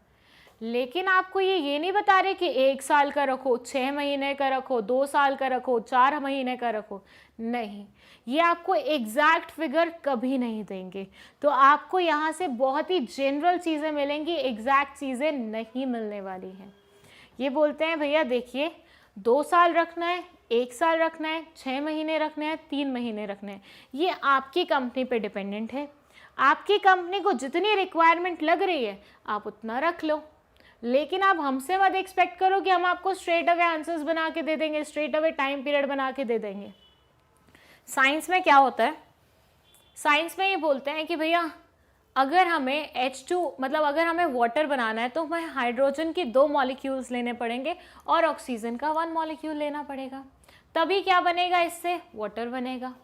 Speaker 1: लेकिन आपको ये नहीं बता रहे कि 1 साल का रखो, 6 महीने का रखो, 2 साल का रखो, 4 महीने का रखो, नहीं, ये आपको एग्जैक्ट फिगर कभी नहीं देंगे। तो आपको यहाँ से बहुत ही जनरल चीज़ें मिलेंगी, एग्जैक्ट चीज़ें नहीं मिलने वाली हैं। ये बोलते हैं भैया देखिए 2 साल रखना है, 1 साल रखना है, 6 महीने रखना है, 3 महीने रखना है, ये आपकी कंपनी पे डिपेंडेंट है। आपकी कंपनी को जितनी रिक्वायरमेंट लग रही है आप उतना रख लो, लेकिन आप हमसे मत एक्सपेक्ट करो कि हम आपको स्ट्रेट अवे आंसर्स बना के दे देंगे, स्ट्रेट अवे टाइम पीरियड बना के दे देंगे। साइंस में क्या होता है, साइंस में ये बोलते हैं कि भैया अगर हमें H2 मतलब अगर हमें वाटर बनाना है तो हमें हाइड्रोजन की 2 मॉलिक्यूल्स लेने पड़ेंगे और ऑक्सीजन का 1 मॉलिक्यूल लेना पड़ेगा, तभी क्या बनेगा, इससे वाटर बनेगा।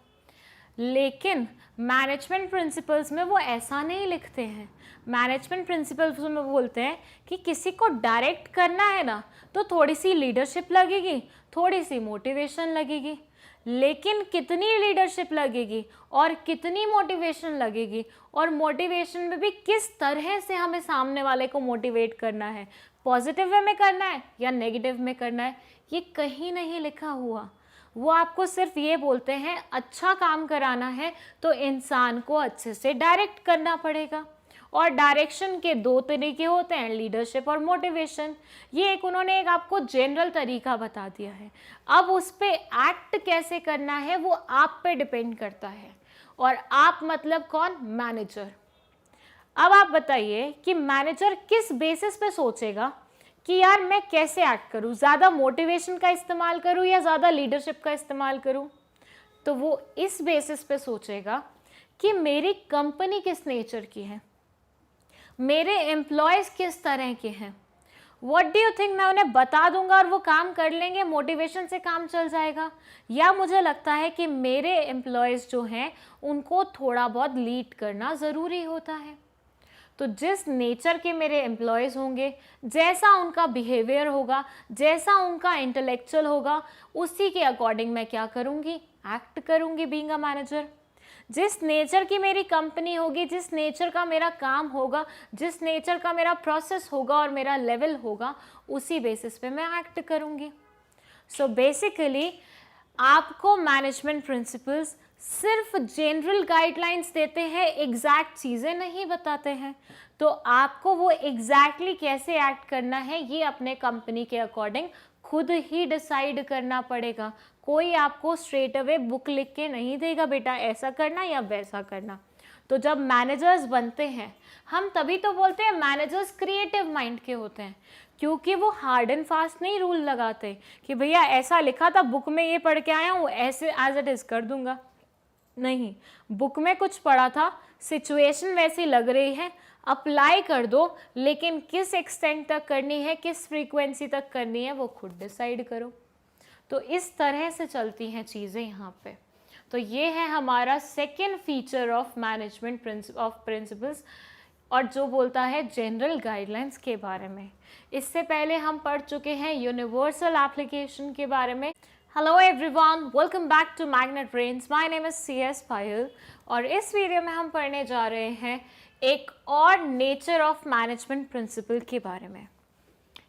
Speaker 1: लेकिन मैनेजमेंट प्रिंसिपल्स में वो ऐसा नहीं लिखते हैं। मैनेजमेंट प्रिंसिपल्स में बोलते हैं कि किसी को डायरेक्ट करना है ना तो थोड़ी सी लीडरशिप लगेगी, थोड़ी सी मोटिवेशन लगेगी, लेकिन कितनी लीडरशिप लगेगी और कितनी मोटिवेशन लगेगी, और मोटिवेशन में भी किस तरह से हमें सामने वाले को मोटिवेट करना है, पॉजिटिव वे में करना है या नेगेटिव में करना है, ये कहीं नहीं लिखा हुआ। वो आपको सिर्फ ये बोलते हैं अच्छा काम कराना है तो इंसान को अच्छे से डायरेक्ट करना पड़ेगा, और डायरेक्शन के 2 तरीके होते हैं, लीडरशिप और मोटिवेशन। ये एक उन्होंने एक आपको जनरल तरीका बता दिया है। अब उस पर एक्ट कैसे करना है वो आप पे डिपेंड करता है, और आप मतलब कौन, मैनेजर। अब आप बताइए कि मैनेजर किस बेसिस पे सोचेगा कि यार मैं कैसे एक्ट करूं, ज़्यादा मोटिवेशन का इस्तेमाल करूं या ज़्यादा लीडरशिप का इस्तेमाल करूं। तो वो इस बेसिस पे सोचेगा कि मेरी कंपनी किस नेचर की है, मेरे एम्प्लॉयज़ किस तरह के हैं। व्हाट डू यू थिंक, मैं उन्हें बता दूंगा और वो काम कर लेंगे, मोटिवेशन से काम चल जाएगा, या मुझे लगता है कि मेरे एम्प्लॉयज़ जो हैं उनको थोड़ा बहुत लीड करना ज़रूरी होता है। तो जिस नेचर के मेरे एम्प्लॉयज़ होंगे, जैसा उनका बिहेवियर होगा, जैसा उनका इंटेलेक्चुअल होगा, उसी के अकॉर्डिंग मैं क्या करूँगी, एक्ट करूँगी बीइंग अ मैनेजर। जिस नेचर की मेरी कंपनी होगी, जिस नेचर का मेरा काम होगा, जिस नेचर का मेरा प्रोसेस होगा और मेरा लेवल होगा, उसी बेसिस पे मैं एक्ट करूँगी। सो बेसिकली आपको मैनेजमेंट प्रिंसिपल्स सिर्फ जनरल गाइडलाइंस देते हैं, एग्जैक्ट चीज़ें नहीं बताते हैं। तो आपको वो एग्जैक्टली कैसे एक्ट करना है ये अपने कंपनी के अकॉर्डिंग खुद ही डिसाइड करना पड़ेगा। कोई आपको स्ट्रेट अवे बुक लिख के नहीं देगा बेटा ऐसा करना या वैसा करना। तो जब मैनेजर्स बनते हैं हम तभी तो बोलते हैं मैनेजर्स क्रिएटिव माइंड के होते हैं, क्योंकि वो हार्ड एंड फास्ट नहीं रूल लगाते कि भैया ऐसा लिखा था बुक में, ये पढ़ के आया हूँ, ऐसे एज इट इज़ कर दूंगा। नहीं, बुक में कुछ पढ़ा था, सिचुएशन वैसी लग रही है, अप्लाई कर दो, लेकिन किस एक्सटेंट तक करनी है, किस फ्रीक्वेंसी तक करनी है, वो खुद डिसाइड करो। तो इस तरह से चलती हैं चीज़ें यहाँ पे। तो ये है हमारा second feature of management of principles, और जो बोलता है जनरल गाइडलाइंस के बारे में। इससे पहले हम पढ़ चुके हैं यूनिवर्सल एप्लीकेशन के बारे में। Hello everyone, welcome back to Magnet Brains. My name is CS Payal, और इस वीडियो में हम पढ़ने जा रहे हैं एक और नेचर ऑफ मैनेजमेंट प्रिंसिपल के बारे में।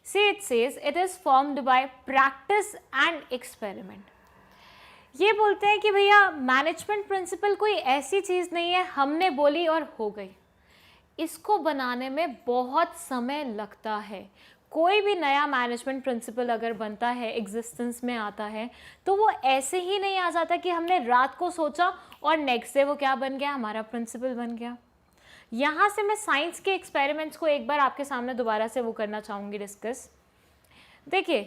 Speaker 1: See, it says it is formed by practice and experiment. ये बोलते हैं कि भैया मैनेजमेंट प्रिंसिपल कोई ऐसी चीज़ नहीं है हमने बोली और हो गई, इसको बनाने में बहुत समय लगता है। कोई भी नया मैनेजमेंट प्रिंसिपल अगर बनता है, एग्जिस्टेंस में आता है, तो वो ऐसे ही नहीं आ जाता कि हमने रात को सोचा और नेक्स्ट डे वो क्या बन गया, हमारा प्रिंसिपल बन गया। यहाँ से मैं साइंस के एक्सपेरिमेंट्स को एक बार आपके सामने दोबारा से वो करना चाहूँगी डिस्कस। देखिए,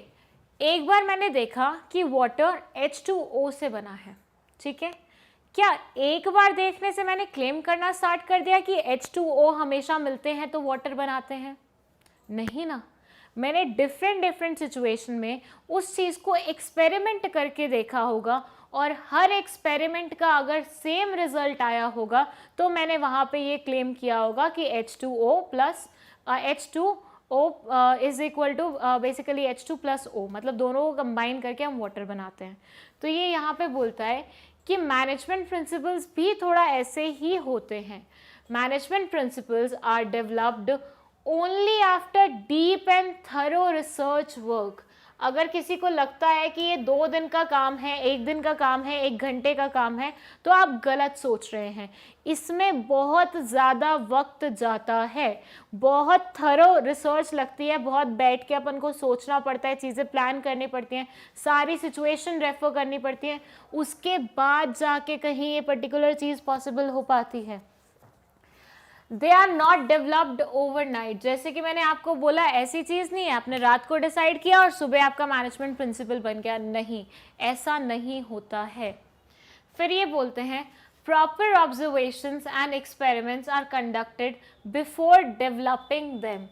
Speaker 1: एक बार मैंने देखा कि वाटर H2O से बना है, ठीक है। क्या एक बार देखने से मैंने क्लेम करना स्टार्ट कर दिया कि H2O हमेशा मिलते हैं तो वाटर बनाते हैं? नहीं ना, मैंने डिफरेंट सिचुएशन में उस चीज़ को एक्सपेरिमेंट करके देखा होगा, और हर एक्सपेरिमेंट का अगर सेम रिजल्ट आया होगा तो मैंने वहाँ पे ये क्लेम किया होगा कि H2O plus H2O is equal to basically H2 plus O, मतलब दोनों को कंबाइन करके हम वाटर बनाते हैं। तो ये यहाँ पे बोलता है कि मैनेजमेंट प्रिंसिपल्स भी थोड़ा ऐसे ही होते हैं। Management principles are developed only after deep and thorough research work. अगर किसी को लगता है कि ये 2 दिन का काम है, 1 दिन का काम है, 1 घंटे का काम है, तो आप गलत सोच रहे हैं। इसमें बहुत ज़्यादा वक्त जाता है, बहुत थरो रिसर्च लगती है, बहुत बैठ के अपन को सोचना पड़ता है, चीज़ें प्लान करनी पड़ती हैं, सारी सिचुएशन रेफर करनी पड़ती है, उसके बाद जाके कहीं ये पर्टिकुलर चीज़ पॉसिबल हो पाती है। They are not developed overnight. जैसे कि मैंने आपको बोला, ऐसी चीज़ नहीं है आपने रात को डिसाइड किया और सुबह आपका मैनेजमेंट प्रिंसिपल बन गया, नहीं, ऐसा नहीं होता है। फिर ये बोलते हैं proper observations and experiments are conducted before developing them.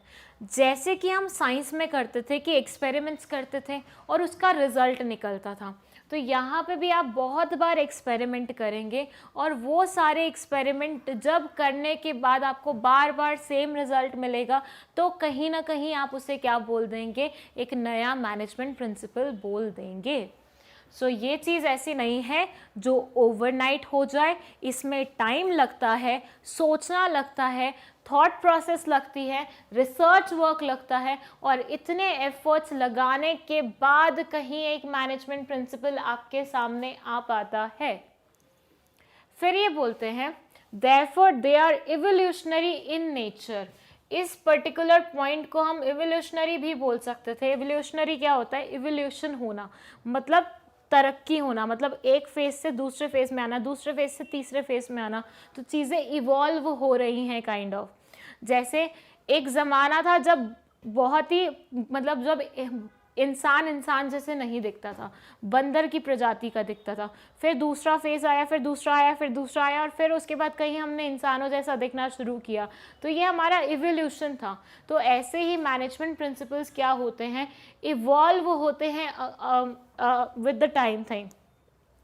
Speaker 1: जैसे कि हम साइंस में करते थे कि एक्सपेरिमेंट्स करते थे और उसका रिजल्ट निकलता था, तो यहाँ पे भी आप बहुत बार एक्सपेरिमेंट करेंगे, और वो सारे एक्सपेरिमेंट जब करने के बाद आपको बार बार सेम रिजल्ट मिलेगा, तो कहीं ना कहीं आप उसे क्या बोल देंगे, एक नया मैनेजमेंट प्रिंसिपल बोल देंगे। सो ये चीज़ ऐसी नहीं है जो ओवरनाइट हो जाए, इसमें टाइम लगता है, सोचना लगता है, थॉट प्रोसेस लगती है, रिसर्च वर्क लगता है, और इतने एफर्ट्स लगाने के बाद कहीं एक मैनेजमेंट प्रिंसिपल आपके सामने आ पाता है। फिर ये बोलते हैं therefore they are evolutionary in nature. इस पर्टिकुलर पॉइंट को हम इवोल्यूशनरी भी बोल सकते थे। इवोल्यूशनरी क्या होता है? इवोल्यूशन होना मतलब तरक्की होना, मतलब एक फेज से दूसरे फेज में आना, दूसरे फेज से तीसरे फेज में आना, तो चीज़ें इवॉल्व हो रही हैं काइंड ऑफ। जैसे एक ज़माना था जब बहुत ही मतलब जब इंसान जैसे नहीं दिखता था, बंदर की प्रजाति का दिखता था, फिर दूसरा फेज आया, फिर दूसरा आया, फिर दूसरा आया, और फिर उसके बाद कहीं हमने इंसानों जैसा दिखना शुरू किया, तो ये हमारा इवोल्यूशन था। तो ऐसे ही मैनेजमेंट प्रिंसिपल्स क्या होते हैं, इवॉल्व होते हैं with the time thing.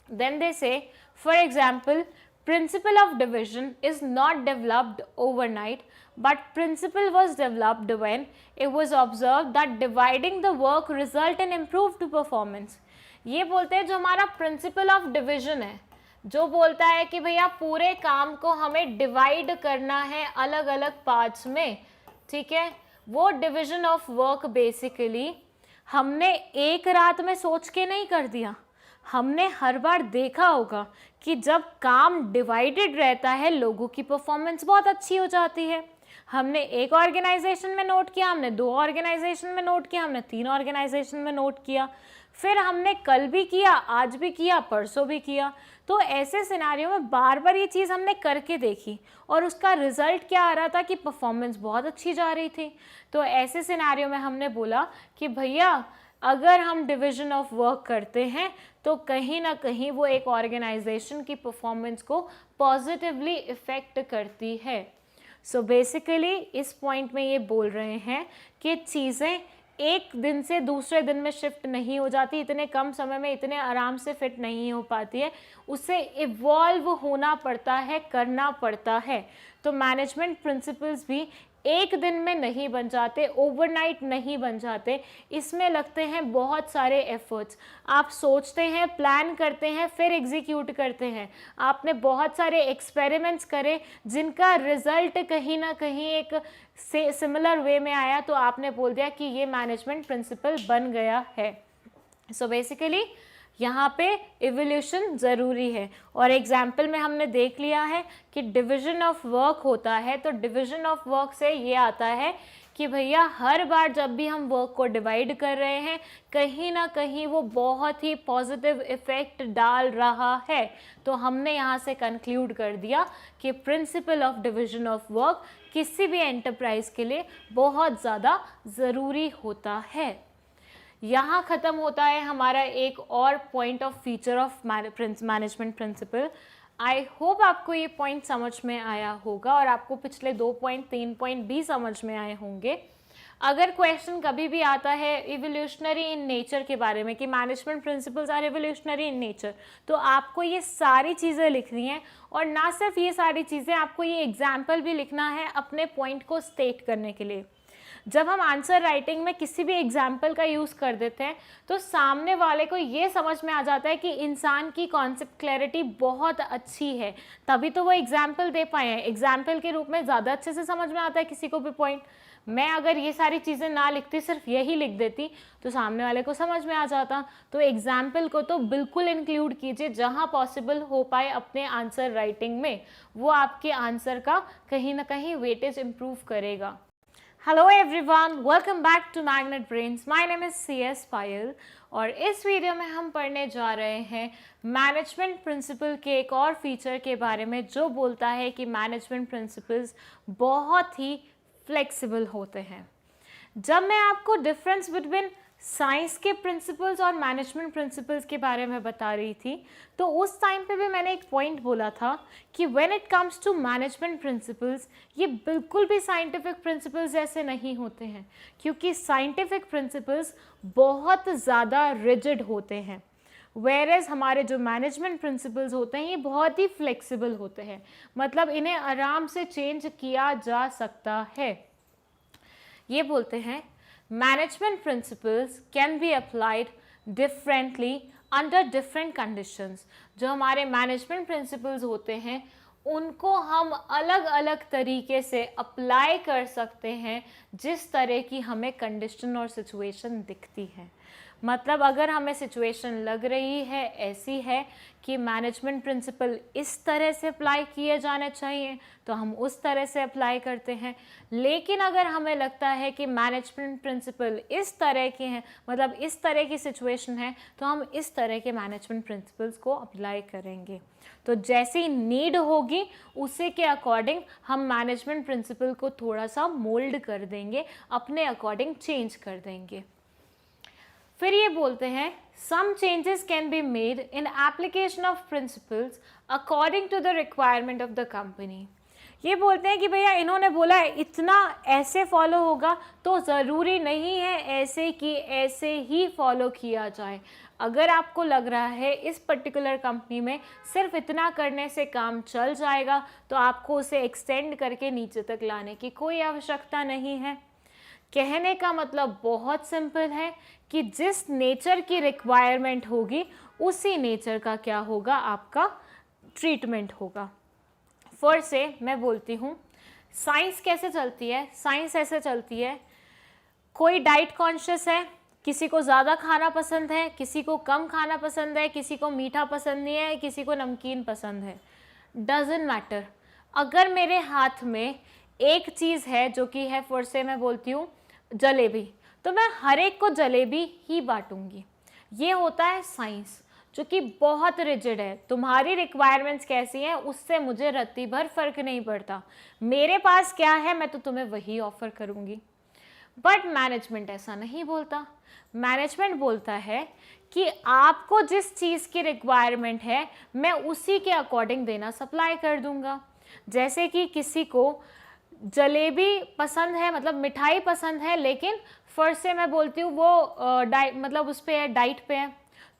Speaker 1: Then they say, for example, principle of division is not developed overnight, but principle was developed when it was observed that dividing the work result in improved performance. ये बोलते हैं जो हमारा principle of division है, जो बोलता है कि भैया पूरे काम को हमें डिवाइड करना है अलग अलग पार्ट्स में, ठीक है, वो डिविजन ऑफ वर्क बेसिकली हमने एक रात में सोच के नहीं कर दिया। हमने हर बार देखा होगा कि जब काम डिवाइडेड रहता है लोगों की परफॉर्मेंस बहुत अच्छी हो जाती है। हमने एक ऑर्गेनाइजेशन में नोट किया, हमने 2 ऑर्गेनाइजेशन में नोट किया, हमने 3 ऑर्गेनाइजेशन में नोट किया, फिर हमने कल भी किया, आज भी किया, परसों भी किया। तो ऐसे सिनारियों में बार बार ये चीज़ हमने करके देखी और उसका रिजल्ट क्या आ रहा था कि परफॉर्मेंस बहुत अच्छी जा रही थी। तो ऐसे सिनारियों में हमने बोला कि भैया अगर हम डिवीजन ऑफ वर्क करते हैं तो कहीं ना कहीं वो एक ऑर्गेनाइजेशन की परफॉर्मेंस को पॉजिटिवली इफ़ेक्ट करती है। सो बेसिकली इस पॉइंट में ये बोल रहे हैं कि चीज़ें एक दिन से दूसरे दिन में शिफ्ट नहीं हो जाती, इतने कम समय में इतने आराम से फिट नहीं हो पाती है, उसे इवॉल्व होना पड़ता है, करना पड़ता है। तो मैनेजमेंट प्रिंसिपल्स भी एक दिन में नहीं बन जाते, ओवरनाइट नहीं बन जाते, इसमें लगते हैं बहुत सारे एफर्ट्स। आप सोचते हैं, प्लान करते हैं, फिर एग्जीक्यूट करते हैं। आपने बहुत सारे एक्सपेरिमेंट्स करे जिनका रिजल्ट कहीं ना कहीं एक सिमिलर वे में आया, तो आपने बोल दिया कि ये मैनेजमेंट प्रिंसिपल बन गया है। सो बेसिकली यहाँ पे इवोल्यूशन ज़रूरी है। और एग्जाम्पल में हमने देख लिया है कि डिवीजन ऑफ वर्क होता है, तो डिवीजन ऑफ वर्क से ये आता है कि भैया हर बार जब भी हम वर्क को डिवाइड कर रहे हैं कहीं ना कहीं वो बहुत ही पॉजिटिव इफ़ेक्ट डाल रहा है। तो हमने यहाँ से कंक्लूड कर दिया कि principle of division of work किसी भी एंटरप्राइज के लिए बहुत ज़्यादा ज़रूरी होता है। यहाँ ख़त्म होता है हमारा एक और point of feature of management principle. I hope आपको ये पॉइंट समझ में आया होगा और आपको पिछले 2 पॉइंट 3 पॉइंट भी समझ में आए होंगे। अगर क्वेश्चन कभी भी आता है इवोल्यूशनरी इन नेचर के बारे में कि management principles are evolutionary in nature, तो आपको ये सारी चीज़ें लिखनी है और ना सिर्फ ये सारी चीज़ें, आपको ये एग्जाम्पल भी लिखना है अपने पॉइंट को स्टेट करने के लिए। जब हम आंसर राइटिंग में किसी भी एग्जाम्पल का यूज़ कर देते हैं तो सामने वाले को ये समझ में आ जाता है कि इंसान की कॉन्सेप्ट क्लैरिटी बहुत अच्छी है, तभी तो वो एग्जाम्पल दे पाए हैं। एग्जाम्पल के रूप में ज़्यादा अच्छे से समझ में आता है किसी को भी पॉइंट। मैं अगर ये सारी चीज़ें ना लिखती, सिर्फ यही लिख देती, तो सामने वाले को समझ में आ जाता। तो एग्जाम्पल को तो बिल्कुल इंक्लूड कीजिए जहाँ पॉसिबल हो पाए अपने आंसर राइटिंग में, वो आपके आंसर का कहीं ना कहीं वेटेज इम्प्रूव करेगा। Hello everyone, welcome back to Magnet Brains. My name is CS Payal और इस वीडियो में हम पढ़ने जा रहे हैं मैनेजमेंट प्रिंसिपल के एक और फीचर के बारे में जो बोलता है कि मैनेजमेंट प्रिंसिपल्स बहुत ही फ्लेक्सिबल होते हैं। जब मैं आपको डिफरेंस बिटवीन साइंस के प्रिंसिपल्स और मैनेजमेंट प्रिंसिपल्स के बारे में बता रही थी, तो उस टाइम पे भी मैंने एक पॉइंट बोला था कि when it comes to management principles, ये बिल्कुल भी साइंटिफिक प्रिंसिपल्स जैसे नहीं होते हैं, क्योंकि साइंटिफिक प्रिंसिपल्स बहुत ज़्यादा रिजिड होते हैं, वेयरएज हमारे जो मैनेजमेंट प्रिंसिपल्स होते हैं ये बहुत ही फ्लेक्सिबल होते हैं, मतलब इन्हें आराम से चेंज किया जा सकता है। ये बोलते हैं management principles can be applied differently under different conditions. जो हमारे मैनेजमेंट प्रिंसिपल्स होते हैं उनको हम अलग अलग तरीके से अप्लाई कर सकते हैं जिस तरह की हमें कंडीशन और सिचुएशन दिखती है। मतलब अगर हमें सिचुएशन लग रही है ऐसी है कि मैनेजमेंट प्रिंसिपल इस तरह से अप्लाई किए जाने चाहिए तो हम उस तरह से अप्लाई करते हैं, लेकिन अगर हमें लगता है कि मैनेजमेंट प्रिंसिपल इस तरह के हैं, मतलब इस तरह की सिचुएशन है, तो हम इस तरह के मैनेजमेंट प्रिंसिपल्स को अप्लाई करेंगे। तो जैसी नीड होगी उसी के अकॉर्डिंग हम मैनेजमेंट प्रिंसिपल को थोड़ा सा मोल्ड कर देंगे, अपने अकॉर्डिंग चेंज कर देंगे। फिर ये बोलते हैं some changes can be made in application of principles according to the requirement of the company. ये बोलते हैं कि भैया इन्होंने बोला है इतना ऐसे फॉलो होगा, तो ज़रूरी नहीं है ऐसे कि ऐसे ही फॉलो किया जाए। अगर आपको लग रहा है इस पर्टिकुलर कंपनी में सिर्फ इतना करने से काम चल जाएगा, तो आपको उसे एक्सटेंड करके नीचे तक लाने की कोई आवश्यकता नहीं है। कहने का मतलब बहुत सिंपल है कि जिस नेचर की रिक्वायरमेंट होगी उसी नेचर का क्या होगा, आपका ट्रीटमेंट होगा। फिर से मैं बोलती हूँ, साइंस कैसे चलती है? साइंस ऐसे चलती है, कोई डाइट कॉन्शियस है, किसी को ज़्यादा खाना पसंद है, किसी को कम खाना पसंद है, किसी को मीठा पसंद नहीं है, किसी को नमकीन पसंद है, डजंट मैटर। अगर मेरे हाथ में एक चीज़ है जो कि है, फिर से मैं बोलती हूँ, जलेबी, तो मैं हर एक को जलेबी ही बांटूंगी। ये होता है साइंस, जो कि बहुत रिजिड है। तुम्हारी रिक्वायरमेंट्स कैसी हैं उससे मुझे रत्ती भर फर्क नहीं पड़ता, मेरे पास क्या है मैं तो तुम्हें वही ऑफर करूंगी। बट मैनेजमेंट ऐसा नहीं बोलता। मैनेजमेंट बोलता है कि आपको जिस चीज़ की रिक्वायरमेंट है मैं उसी के अकॉर्डिंग देना सप्लाई कर दूंगा। जैसे कि किसी को जलेबी पसंद है, मतलब मिठाई पसंद है, लेकिन फिर से मैं बोलती हूँ वो डाइट, मतलब उस पर है, डाइट पे है,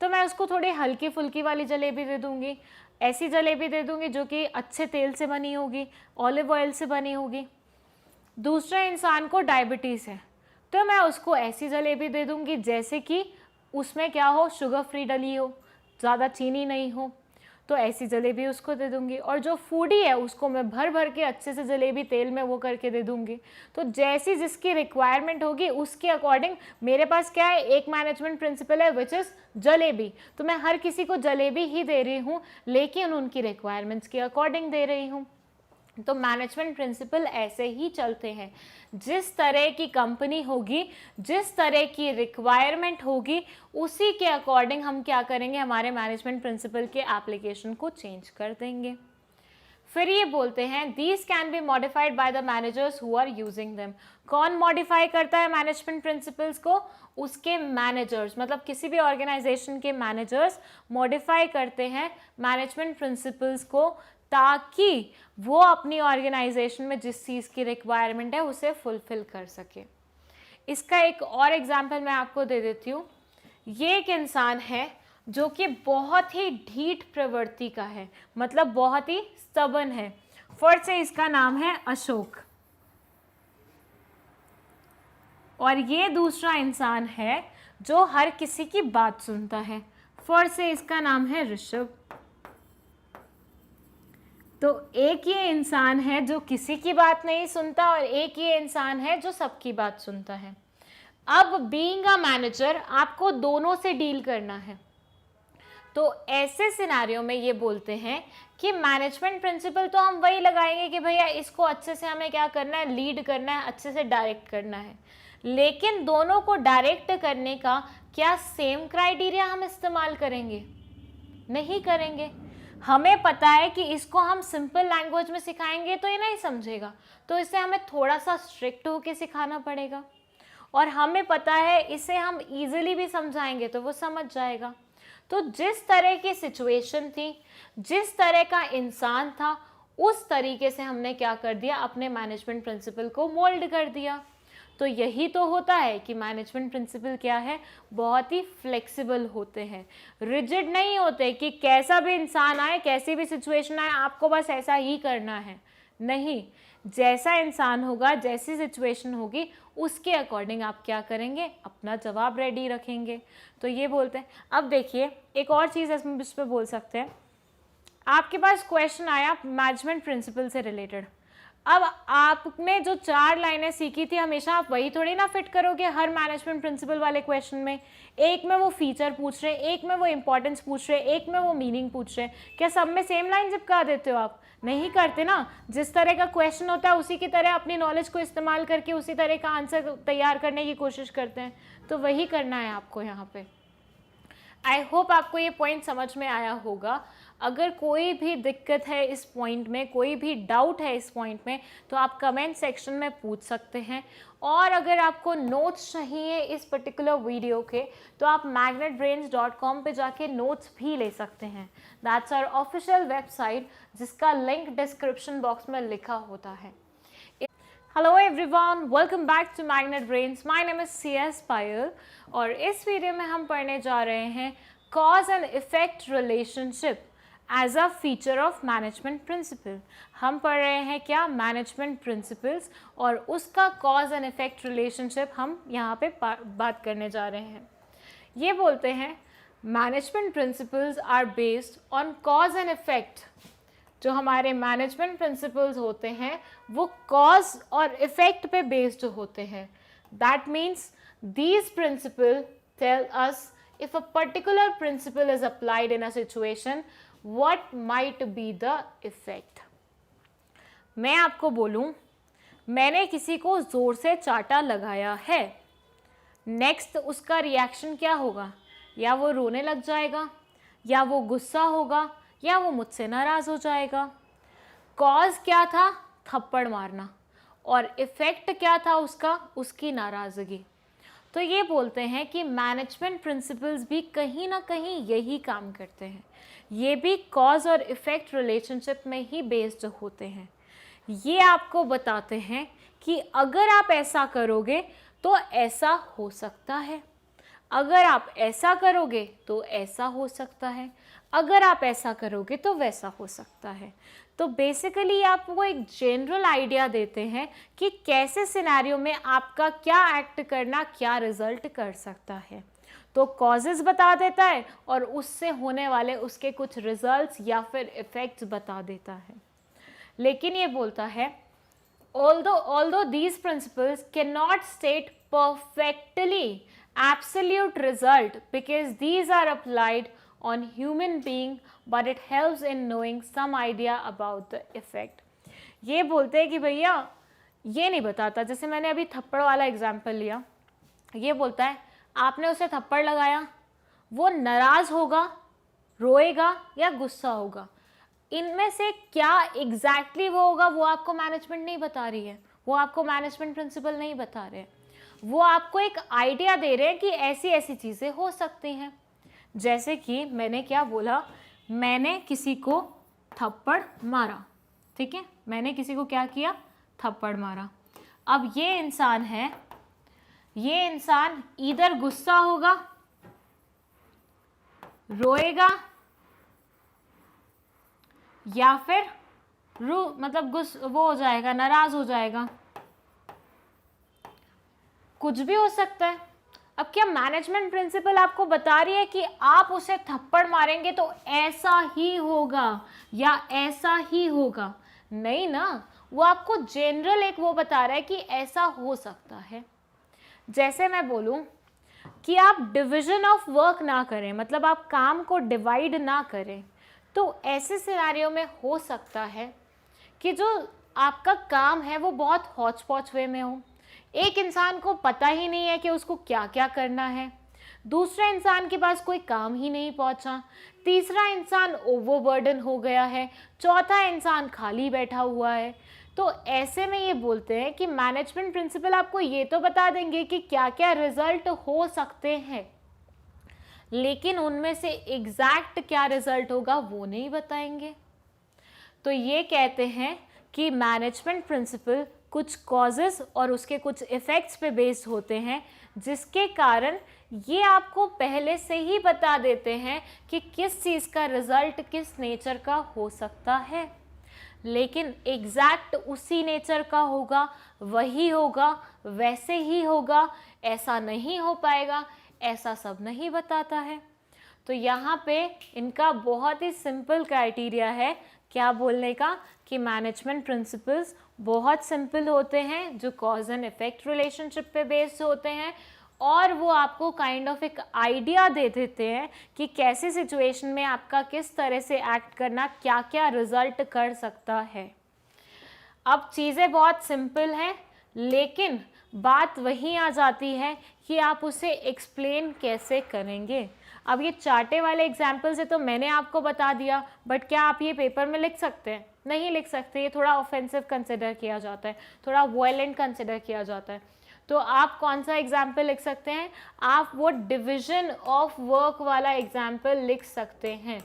Speaker 1: तो मैं उसको थोड़ी हल्की फुल्की वाली जलेबी दे दूँगी। ऐसी जलेबी दे दूँगी जो कि अच्छे तेल से बनी होगी, ऑलिव ऑयल से बनी होगी। दूसरे इंसान को डायबिटीज़ है तो मैं उसको ऐसी जलेबी दे दूँगी जैसे कि उसमें क्या हो, शुगर फ्री डली हो, ज़्यादा चीनी नहीं हो, तो ऐसी जलेबी उसको दे दूंगी। और जो फूडी है उसको मैं भर भर के अच्छे से जलेबी तेल में वो करके दे दूंगी। तो जैसी जिसकी रिक्वायरमेंट होगी उसके अकॉर्डिंग मेरे पास क्या है, एक मैनेजमेंट प्रिंसिपल है विच इज़ जलेबी, तो मैं हर किसी को जलेबी ही दे रही हूँ, लेकिन उनकी रिक्वायरमेंट्स के अकॉर्डिंग दे रही हूँ। तो मैनेजमेंट प्रिंसिपल ऐसे ही चलते हैं, जिस तरह की कंपनी होगी, जिस तरह की रिक्वायरमेंट होगी, उसी के अकॉर्डिंग हम क्या करेंगे, हमारे मैनेजमेंट प्रिंसिपल के एप्लीकेशन को चेंज कर देंगे। फिर ये बोलते हैं these can be modified by the managers who are using them. कौन मॉडिफाई करता है मैनेजमेंट प्रिंसिपल्स को? उसके मैनेजर्स, मतलब किसी भी ऑर्गेनाइजेशन के मैनेजर्स मॉडिफाई करते हैं मैनेजमेंट प्रिंसिपल्स को, ताकि वो अपनी ऑर्गेनाइजेशन में जिस चीज़ की रिक्वायरमेंट है उसे फुलफिल कर सके। इसका एक और एग्जाम्पल मैं आपको दे देती हूँ। ये एक इंसान है जो कि बहुत ही ढीठ प्रवृत्ति का है, मतलब बहुत ही stubborn है। फर्स्ट से इसका नाम है अशोक, और ये दूसरा इंसान है जो हर किसी की बात सुनता है। फर्स्ट से इसका नाम है ऋषभ। तो एक ये इंसान है जो किसी की बात नहीं सुनता, और एक ये इंसान है जो सबकी बात सुनता है। अब बीइंग अ मैनेजर आपको दोनों से डील करना है। तो ऐसे सिनारियो में ये बोलते हैं कि मैनेजमेंट प्रिंसिपल तो हम वही लगाएंगे कि भैया इसको अच्छे से हमें क्या करना है, लीड करना है, अच्छे से डायरेक्ट करना है। लेकिन दोनों को डायरेक्ट करने का क्या सेम क्राइटेरिया हम इस्तेमाल करेंगे? नहीं करेंगे। हमें पता है कि इसको हम सिंपल लैंग्वेज में सिखाएंगे तो ये नहीं समझेगा, तो इसे हमें थोड़ा सा स्ट्रिक्ट होके सिखाना पड़ेगा। और हमें पता है इसे हम इजीली भी समझाएंगे तो वो समझ जाएगा। तो जिस तरह की सिचुएशन थी, जिस तरह का इंसान था, उस तरीके से हमने क्या कर दिया, अपने मैनेजमेंट प्रिंसिपल को मोल्ड कर दिया। तो यही तो होता है कि मैनेजमेंट प्रिंसिपल क्या है, बहुत ही फ्लेक्सिबल होते हैं, रिजिड नहीं होते कि कैसा भी इंसान आए, कैसी भी सिचुएशन आए आपको बस ऐसा ही करना है। नहीं, जैसा इंसान होगा, जैसी सिचुएशन होगी, उसके अकॉर्डिंग आप क्या करेंगे, अपना जवाब रेडी रखेंगे। तो ये बोलते हैं। अब देखिए एक और चीज़ इस पर बोल सकते हैं, आपके पास क्वेश्चन आया मैनेजमेंट प्रिंसिपल से रिलेटेड। अब आपने जो 4 लाइनें सीखी थी, हमेशा आप वही थोड़ी ना फिट करोगे हर मैनेजमेंट प्रिंसिपल वाले क्वेश्चन में। एक में वो फीचर पूछ रहे हैं, एक में वो इंपॉर्टेंस पूछ रहे हैं, एक में वो मीनिंग पूछ रहे हैं। क्या सब में सेम लाइन चिपका देते हो आप? नहीं करते ना। जिस तरह का क्वेश्चन होता है उसी की तरह अपनी नॉलेज को इस्तेमाल करके उसी तरह का आंसर तैयार करने की कोशिश करते हैं। तो वही करना है आपको यहाँ पे। आई होप आपको ये पॉइंट समझ में आया होगा। अगर कोई भी दिक्कत है इस पॉइंट में, कोई भी डाउट है इस पॉइंट में, तो आप कमेंट सेक्शन में पूछ सकते हैं। और अगर आपको नोट्स चाहिए इस पर्टिकुलर वीडियो के, तो आप magnetbrains.com पे जाके नोट्स भी ले सकते हैं। दैट्स आवर ऑफिशियल वेबसाइट, जिसका लिंक डिस्क्रिप्शन बॉक्स में लिखा होता है। Hello everyone, welcome back to Magnet Brains. My name is CS Payal, और इस वीडियो में हम पढ़ने जा रहे हैं cause and effect relationship as a feature of management principle. हम पढ़ रहे हैं क्या, मैनेजमेंट प्रिंसिपल्स, और उसका कॉज एंड इफेक्ट रिलेशनशिप हम यहाँ पे बात करने जा रहे हैं। ये बोलते हैं management principles are based on cause and effect. जो हमारे मैनेजमेंट प्रिंसिपल्स होते हैं वो कॉज और इफेक्ट पे बेस्ड होते हैं। That means these principle tell us if a particular principle is applied in a situation, what might be the effect. मैं आपको बोलूं, मैंने किसी को जोर से चाटा लगाया है, नेक्स्ट उसका रिएक्शन क्या होगा? या वो रोने लग जाएगा, या वो गुस्सा होगा, या वो मुझसे नाराज हो जाएगा। कॉज क्या था? थप्पड़ मारना। और इफेक्ट क्या था उसका? उसकी नाराज़गी। तो ये बोलते हैं कि मैनेजमेंट प्रिंसिपल्स भी कहीं ना कहीं यही काम करते हैं, ये भी कॉज और इफेक्ट रिलेशनशिप में ही बेस्ड होते हैं। ये आपको बताते हैं कि अगर आप ऐसा करोगे तो ऐसा हो सकता है, अगर आप ऐसा करोगे तो ऐसा हो सकता है, अगर आप ऐसा करोगे तो वैसा हो सकता है। तो बेसिकली आपको एक जनरल आइडिया देते हैं कि कैसे सिनेरियो में आपका क्या एक्ट करना क्या रिजल्ट कर सकता है। तो कॉजेज बता देता है और उससे होने वाले उसके कुछ रिजल्ट्स या फिर इफेक्ट्स बता देता है। लेकिन ये बोलता है although these principles cannot state perfectly absolute result because these are applied on human being, but it helps in knowing some idea about the effect. ये बोलते हैं कि भैया ये नहीं बताता, जैसे मैंने अभी थप्पड़ वाला एग्जाम्पल लिया, ये बोलता है आपने उसे थप्पड़ लगाया, वो नाराज़ होगा, रोएगा या गुस्सा होगा। इनमें से क्या एग्जैक्टली वो होगा वो आपको मैनेजमेंट नहीं बता रही है, वो आपको मैनेजमेंट प्रिंसिपल नहीं बता रहे हैं, वो आपको एक आइडिया दे रहे हैं कि ऐसी ऐसी चीज़ें हो सकती हैं। जैसे कि मैंने क्या बोला, मैंने किसी को थप्पड़ मारा, ठीक है, मैंने किसी को क्या किया, थप्पड़ मारा। अब ये इंसान है, ये इंसान इधर गुस्सा होगा, रोएगा, या फिर मतलब वो हो जाएगा, नाराज हो जाएगा, कुछ भी हो सकता है। अब क्या मैनेजमेंट प्रिंसिपल आपको बता रही है कि आप उसे थप्पड़ मारेंगे तो ऐसा ही होगा या ऐसा ही होगा? नहीं ना, वो आपको जनरल एक वो बता रहा है कि ऐसा हो सकता है। जैसे मैं बोलूं कि आप डिवीजन ऑफ वर्क ना करें, मतलब आप काम को डिवाइड ना करें, तो ऐसे सिनेरियो में हो सकता है कि जो आपका काम है वो बहुत हौच पौच वे में हो। एक इंसान को पता ही नहीं है कि उसको क्या क्या करना है, दूसरे इंसान के पास कोई काम ही नहीं पहुंचा, तीसरा इंसान ओवरबर्डन हो गया है, चौथा इंसान खाली बैठा हुआ है। तो ऐसे में ये बोलते हैं कि मैनेजमेंट प्रिंसिपल आपको ये तो बता देंगे कि क्या क्या रिजल्ट हो सकते हैं, लेकिन उनमें से एग्जैक्ट क्या रिजल्ट होगा वो नहीं बताएंगे। तो ये कहते हैं कि मैनेजमेंट प्रिंसिपल कुछ कॉजेस और उसके कुछ इफ़ेक्ट्स पे बेस्ड होते हैं, जिसके कारण ये आपको पहले से ही बता देते हैं कि किस चीज़ का रिज़ल्ट किस नेचर का हो सकता है, लेकिन एग्जैक्ट उसी नेचर का होगा, वही होगा, वैसे ही होगा, ऐसा नहीं हो पाएगा, ऐसा सब नहीं बताता है। तो यहाँ पे इनका बहुत ही सिंपल क्राइटेरिया है क्या बोलने का, कि मैनेजमेंट प्रिंसिपल्स बहुत सिंपल होते हैं, जो कॉज एंड इफेक्ट रिलेशनशिप पे बेस्ड होते हैं, और वो आपको काइंड ऑफ एक आइडिया दे देते हैं कि कैसी सिचुएशन में आपका किस तरह से एक्ट करना क्या क्या रिजल्ट कर सकता है। अब चीज़ें बहुत सिंपल हैं, लेकिन बात वहीं आ जाती है कि आप उसे एक्सप्लेन कैसे करेंगे। अब ये चार्टे वाले एग्जाम्पल से तो मैंने आपको बता दिया, बट क्या आप ये पेपर में लिख सकते हैं? नहीं लिख सकते, ये थोड़ा ऑफेंसिव कंसिडर किया जाता है, थोड़ा वायलेंट कंसिडर किया जाता है। तो आप कौन सा एग्जाम्पल लिख सकते हैं? आप वो डिविजन ऑफ वर्क वाला एग्जाम्पल लिख सकते हैं,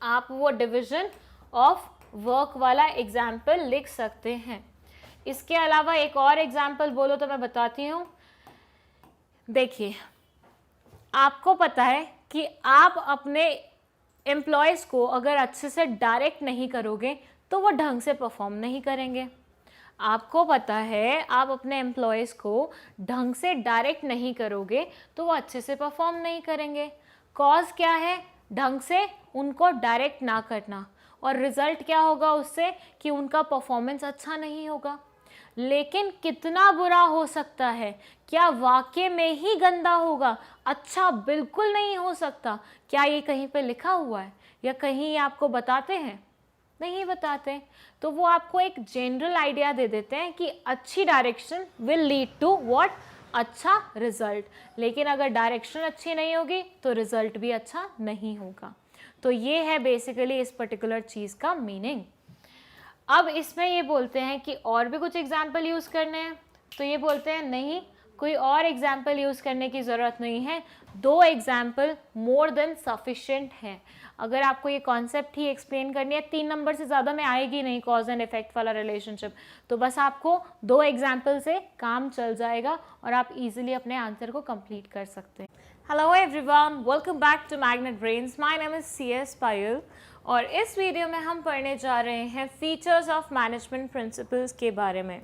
Speaker 1: आप वो डिविजन ऑफ वर्क वाला एग्जाम्पल लिख सकते हैं। इसके अलावा एक और एग्जाम्पल बोलो तो मैं बताती हूँ। देखिए, आपको पता है कि आप अपने एम्प्लॉयज़ को अगर अच्छे से डायरेक्ट नहीं करोगे तो वो ढंग से परफॉर्म नहीं करेंगे। आपको पता है आप अपने एम्प्लॉयज़ को ढंग से डायरेक्ट नहीं करोगे तो वो अच्छे से परफॉर्म नहीं करेंगे। कॉज क्या है? ढंग से उनको डायरेक्ट ना करना, और रिज़ल्ट क्या होगा उससे? कि उनका परफॉर्मेंस अच्छा नहीं होगा। लेकिन कितना बुरा हो सकता है? क्या वाकई में ही गंदा होगा? अच्छा बिल्कुल नहीं हो सकता। क्या ये कहीं पे लिखा हुआ है या कहीं ये आपको बताते हैं? नहीं बताते। तो वो आपको एक जनरल आइडिया दे देते हैं कि अच्छी direction will lead to what? अच्छा रिजल्ट। लेकिन अगर डायरेक्शन अच्छी नहीं होगी तो रिजल्ट भी अच्छा नहीं होगा। तो ये है बेसिकली इस पर्टिकुलर चीज़ का मीनिंग। अब इसमें ये बोलते हैं कि और भी कुछ एग्जाम्पल यूज़ करने हैं, तो ये बोलते हैं नहीं, कोई और एग्जाम्पल यूज़ करने की ज़रूरत नहीं है, 2 एग्जाम्पल मोर देन सफिशिएंट है। अगर आपको ये कॉन्सेप्ट ही एक्सप्लेन करनी है, 3 नंबर से ज़्यादा में आएगी नहीं कॉज एंड इफेक्ट वाला रिलेशनशिप, तो बस आपको 2 एग्जाम्पल से काम चल जाएगा और आप इजीली अपने आंसर को कंप्लीट कर सकते हैं। Hello everyone, welcome back to Magnet Brains. My name is CS Payal और इस वीडियो में हम पढ़ने जा रहे हैं फीचर्स ऑफ मैनेजमेंट प्रिंसिपल्स के बारे में।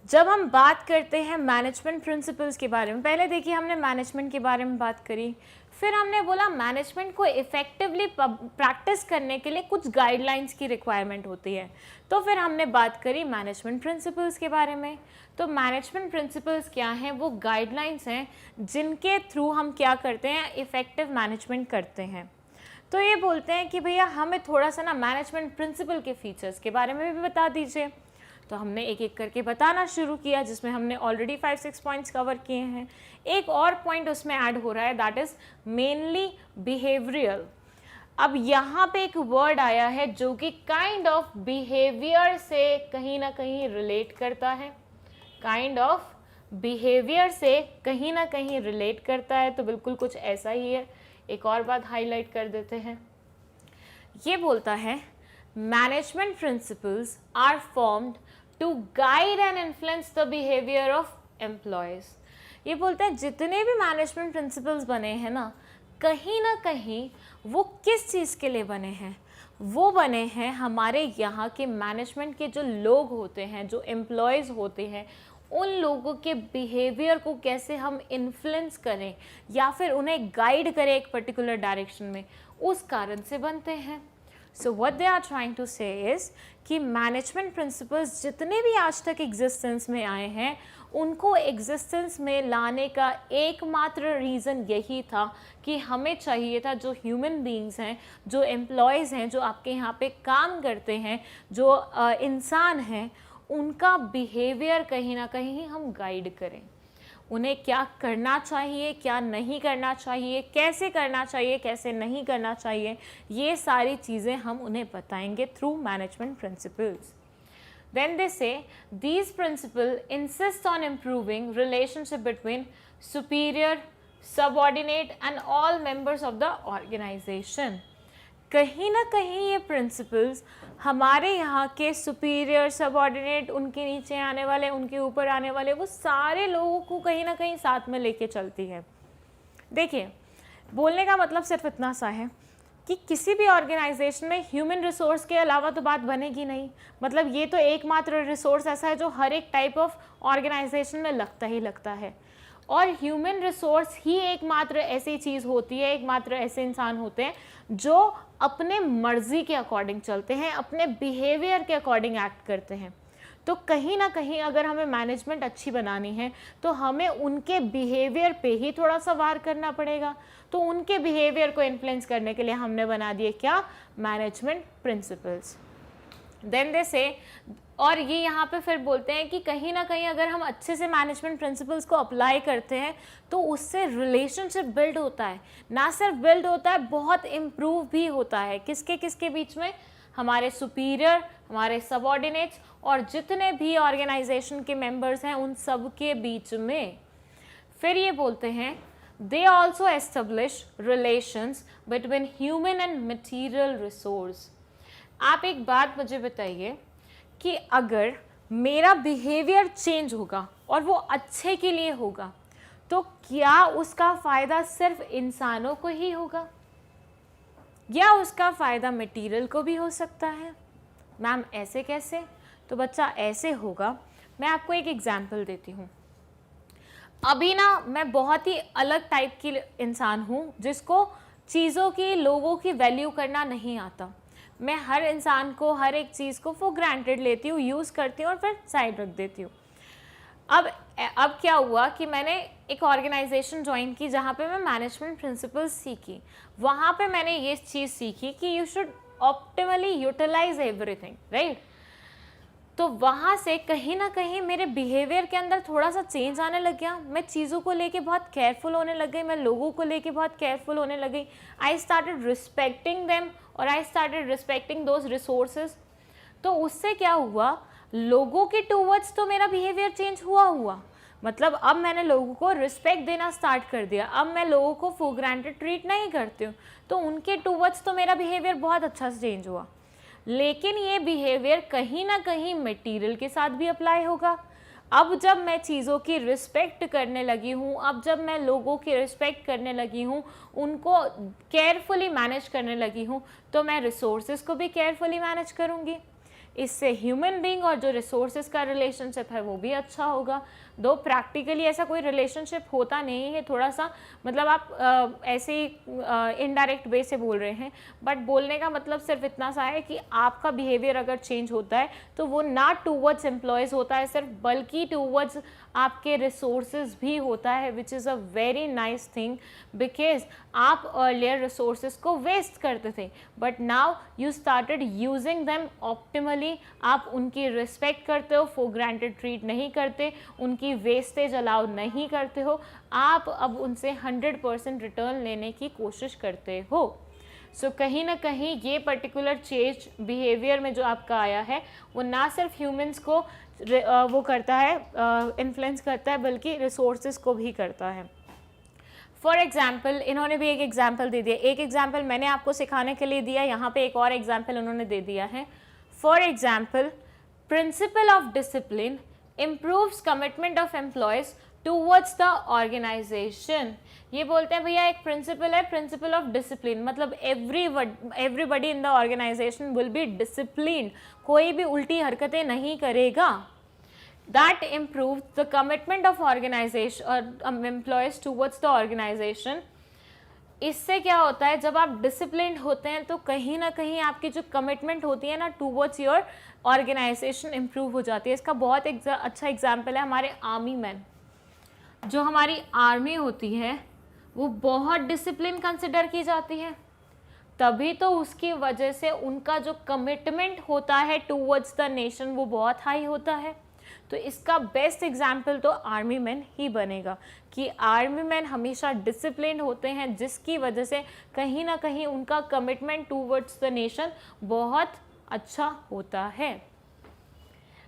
Speaker 1: जब हम बात करते हैं मैनेजमेंट प्रिंसिपल्स के बारे में, पहले देखिए हमने मैनेजमेंट के बारे में बात करी, फिर हमने बोला मैनेजमेंट को इफ़ेक्टिवली प्रैक्टिस करने के लिए कुछ गाइडलाइंस की रिक्वायरमेंट होती है, तो फिर हमने बात करी मैनेजमेंट प्रिंसिपल्स के बारे में। तो मैनेजमेंट प्रिंसिपल्स क्या हैं? वो गाइडलाइंस हैं जिनके थ्रू हम क्या करते हैं? इफ़ेक्टिव मैनेजमेंट करते हैं। तो ये बोलते हैं कि भैया हमें थोड़ा सा ना मैनेजमेंट प्रिंसिपल के फीचर्स के बारे में भी बता दीजिए। तो हमने एक एक करके बताना शुरू किया, जिसमें हमने ऑलरेडी 5-6 पॉइंट्स कवर किए हैं। एक और पॉइंट उसमें ऐड हो रहा है, दैट इज़ मेनली बिहेवियरल। अब यहाँ पे एक वर्ड आया है जो कि काइंड ऑफ बिहेवियर से कहीं ना कहीं रिलेट करता है, काइंड ऑफ बिहेवियर से कहीं ना कहीं रिलेट करता है, तो बिल्कुल कुछ ऐसा ही है। एक और बात हाईलाइट कर देते हैं, ये बोलता है management principles are formed to guide and influence the behaviour of employees. ये बोलता है जितने भी मैनेजमेंट प्रिंसिपल्स बने हैं ना कहीं वो किस चीज़ के लिए बने हैं, वो बने हैं हमारे यहाँ के मैनेजमेंट के जो लोग होते हैं, जो एम्प्लॉयज़ होते हैं, उन लोगों के बिहेवियर को कैसे हम इन्फ्लुएंस करें या फिर उन्हें गाइड करें एक पर्टिकुलर डायरेक्शन में, उस कारण से बनते हैं। So what they are trying to say is कि मैनेजमेंट प्रिंसिपल्स जितने भी आज तक एग्जिस्टेंस में आए हैं उनको एग्जिस्टेंस में लाने का एकमात्र रीज़न यही था कि हमें चाहिए था जो ह्यूमन बीइंग्स हैं, जो एम्प्लॉयज़ हैं, जो आपके यहाँ पे काम करते हैं, जो इंसान हैं, उनका बिहेवियर कहीं ना कहीं हम गाइड करें। उन्हें क्या करना चाहिए, क्या नहीं करना चाहिए, कैसे करना चाहिए, कैसे नहीं करना चाहिए, ये सारी चीज़ें हम उन्हें बताएंगे through management principles. Then they say these principles insist on improving relationship between superior, subordinate and all members of the organization. कहीं ना कहीं ये प्रिंसिपल्स हमारे यहाँ के सुपीरियर, सबऑर्डिनेट, उनके नीचे आने वाले, उनके ऊपर आने वाले, वो सारे लोगों को कहीं ना कहीं साथ में लेके चलती है। देखिए, बोलने का मतलब सिर्फ इतना सा है कि किसी भी ऑर्गेनाइजेशन में ह्यूमन रिसोर्स के अलावा तो बात बनेगी नहीं। मतलब ये तो एकमात्र रिसोर्स ऐसा है जो हर एक टाइप ऑफ ऑर्गेनाइजेशन में लगता ही लगता है, और ह्यूमन रिसोर्स ही एकमात्र ऐसी चीज़ होती है, एकमात्र ऐसे इंसान होते हैं जो अपने मर्जी के अकॉर्डिंग चलते हैं, अपने बिहेवियर के अकॉर्डिंग एक्ट करते हैं। तो कहीं ना कहीं अगर हमें मैनेजमेंट अच्छी बनानी है तो हमें उनके बिहेवियर पे ही थोड़ा सा वार करना पड़ेगा। तो उनके बिहेवियर को इन्फ्लुएंस करने के लिए हमने बना दिए क्या, मैनेजमेंट प्रिंसिपल्स। देन दे से, और ये यहाँ पे फिर बोलते हैं कि कहीं ना कहीं अगर हम अच्छे से मैनेजमेंट प्रिंसिपल्स को अप्लाई करते हैं तो उससे रिलेशनशिप बिल्ड होता है, ना सिर्फ बिल्ड होता है, बहुत इम्प्रूव भी होता है। किसके किसके बीच में, हमारे सुपीरियर, हमारे सबऑर्डिनेट्स और जितने भी ऑर्गेनाइजेशन के मेंबर्स हैं उन सब के बीच में। फिर ये बोलते हैं they also establish relations between human and material resource. आप एक बात मुझे बताइए कि अगर मेरा बिहेवियर चेंज होगा और वो अच्छे के लिए होगा तो क्या उसका फ़ायदा सिर्फ इंसानों को ही होगा या उसका फ़ायदा मटेरियल को भी हो सकता है? मैम ऐसे कैसे? तो बच्चा ऐसे होगा, मैं आपको एक एग्जांपल देती हूँ। अभी ना मैं बहुत ही अलग टाइप की इंसान हूँ जिसको चीज़ों की, लोगों की वैल्यू करना नहीं आता। मैं हर इंसान को, हर एक चीज़ को फॉर ग्रांटेड लेती हूँ, यूज़ करती हूँ और फिर साइड रख देती हूँ। अब क्या हुआ कि मैंने एक ऑर्गेनाइजेशन ज्वाइन की जहाँ पे मैं मैनेजमेंट प्रिंसिपल्स सीखी। वहाँ पे मैंने ये चीज़ सीखी कि you should optimally utilise everything, right. तो वहाँ से कहीं ना कहीं मेरे बिहेवियर के अंदर थोड़ा सा चेंज आने लग गया। मैं चीज़ों को लेके बहुत केयरफुल होने लग गई, मैं लोगों को लेके बहुत केयरफुल होने लग गई। आई स्टार्टेड रिस्पेक्टिंग देम और I started respecting those resources. तो उससे क्या हुआ, लोगों के टूवर्ड्स तो मेरा बिहेवियर चेंज हुआ। मतलब अब मैंने लोगों को रिस्पेक्ट देना स्टार्ट कर दिया। अब मैं लोगों को फॉर ग्रांटेड ट्रीट नहीं करती हूँ, तो उनके टूवर्ड्स तो मेरा बिहेवियर बहुत अच्छा से चेंज हुआ। लेकिन ये बिहेवियर कहीं ना कहीं मटेरियल के साथ भी अप्लाई होगा। अब जब मैं चीज़ों की रिस्पेक्ट करने लगी हूँ, अब जब मैं लोगों की रिस्पेक्ट करने लगी हूँ, उनको केयरफुली मैनेज करने लगी हूँ, तो मैं रिसोर्सेज को भी केयरफुली मैनेज करूँगी। इससे ह्यूमन बीइंग और जो रिसोर्सेज का रिलेशनशिप है वो भी अच्छा होगा। दो प्रैक्टिकली ऐसा कोई रिलेशनशिप होता नहीं है, थोड़ा सा मतलब आप ऐसे ही इनडायरेक्ट वे से बोल रहे हैं, बट बोलने का मतलब सिर्फ इतना सा है कि आपका बिहेवियर अगर चेंज होता है तो वो ना टूवर्ड्स एम्प्लॉयज़ होता है सिर्फ, बल्कि टूवर्ड्स आपके रिसोर्सेज भी होता है, which is a very nice thing. Because आप अर्लियर रिसोर्सेज को वेस्ट करते थे, but now you started using them optimally. आप उनकी रिस्पेक्ट करते हो, फॉर ग्रांटेड ट्रीट नहीं करते, उनकी वेस्टेज अलाउ नहीं करते हो, आप अब उनसे 100% रिटर्न लेने की कोशिश करते हो। सो कहीं ना कहीं ये पर्टिकुलर चेंज बिहेवियर में जो आपका आया है वो ना सिर्फ ह्यूमंस को वो करता है, इन्फ्लुएंस करता है, बल्कि रिसोर्सेज को भी करता है। फॉर एग्जाम्पल इन्होंने भी एक एग्जाम्पल दे दिया, एक एग्जाम्पल मैंने आपको सिखाने के लिए दिया, यहाँ पे एक और एग्जाम्पल उन्होंने दे दिया है। For example, principle of discipline improves commitment of employees towards the organisation. ये बोलते हैं भैया एक प्रिंसिपल है, प्रिंसिपल ऑफ डिसिप्लिन, मतलब everybody in the organisation will be disciplined, कोई भी उल्टी हरकतें नहीं करेगा। That improves the commitment of organization or employees towards the organization। इससे क्या होता है, जब आप डिसिप्लिन्ड होते हैं तो कहीं ना कहीं आपकी जो कमिटमेंट होती है ना टूवर्ड्स योर ऑर्गेनाइजेशन इम्प्रूव हो जाती है। इसका बहुत अच्छा एग्जाम्पल है हमारे आर्मी मैन। जो हमारी आर्मी होती है वो बहुत डिसिप्लिन कंसिडर की जाती है, तभी तो उसकी वजह से उनका जो कमिटमेंट होता है टूवर्ड्स द नेशन वो बहुत हाई होता है। तो इसका बेस्ट एग्जाम्पल तो आर्मी मैन ही बनेगा कि आर्मी मैन हमेशा डिसिप्लिन होते हैं, जिसकी वजह से कहीं ना कहीं उनका कमिटमेंट टूवर्ड्स द नेशन बहुत अच्छा होता है।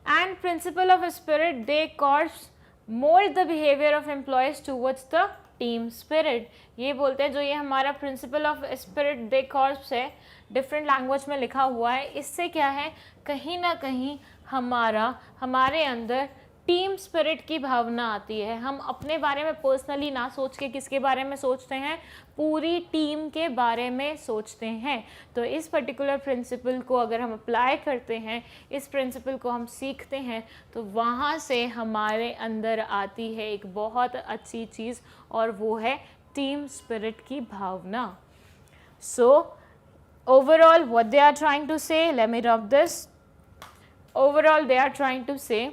Speaker 1: And principle of esprit de corps mould the behaviour of employees towards the team spirit. ये बोलते हैं जो ये हमारा principle of esprit de corps है, डिफरेंट लैंग्वेज में लिखा हुआ है, इससे क्या है कहीं ना कहीं हमारे अंदर टीम स्पिरिट की भावना आती है। हम अपने बारे में पर्सनली ना सोच के किसके बारे में सोचते हैं, पूरी टीम के बारे में सोचते हैं। तो इस पर्टिकुलर प्रिंसिपल को अगर हम अप्लाई करते हैं, इस प्रिंसिपल को हम सीखते हैं, तो वहाँ से हमारे अंदर आती है एक बहुत अच्छी चीज़, और वो है टीम स्पिरिट की भावना। So overall what they are trying to say, let me rub this. Overall they are trying to say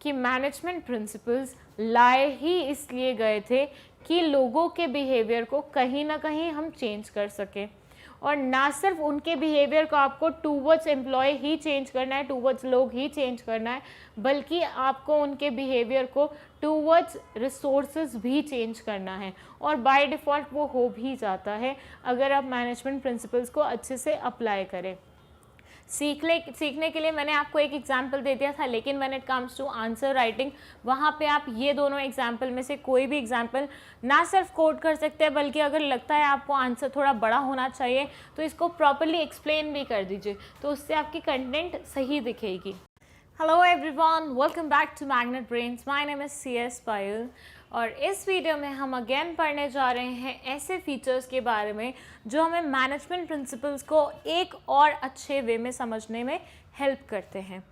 Speaker 1: कि मैनेजमेंट प्रिंसिपल्स लाए ही इसलिए गए थे कि लोगों के बिहेवियर को कहीं ना कहीं हम चेंज कर सकें, और ना सिर्फ उनके बिहेवियर को आपको टूवर्ड्स एम्प्लॉय ही चेंज करना है, टूवर्ड्स लोग ही चेंज करना है, बल्कि आपको उनके बिहेवियर को टूवर्ड्स रिसोर्सेज भी चेंज करना है, और बाय डिफ़ॉल्ट वो हो भी जाता है अगर आप मैनेजमेंट प्रिंसिपल्स को अच्छे से अप्लाई करें। सीखने के लिए मैंने आपको एक एग्जाम्पल दे दिया था, लेकिन when it comes to answer writing, वहाँ पे आप ये दोनों एग्जाम्पल में से कोई भी एग्जाम्पल ना सिर्फ कोड कर सकते हैं, बल्कि अगर लगता है आपको आंसर थोड़ा बड़ा होना चाहिए तो इसको प्रॉपरली एक्सप्लेन भी कर दीजिए, तो उससे आपकी कंटेंट सही दिखेगी। Hello everyone, welcome back to Magnet Brains. My name is CS Payal, और इस वीडियो में हम अगेन पढ़ने जा रहे हैं ऐसे फीचर्स के बारे में जो हमें मैनेजमेंट प्रिंसिपल्स को एक और अच्छे वे में समझने में हेल्प करते हैं।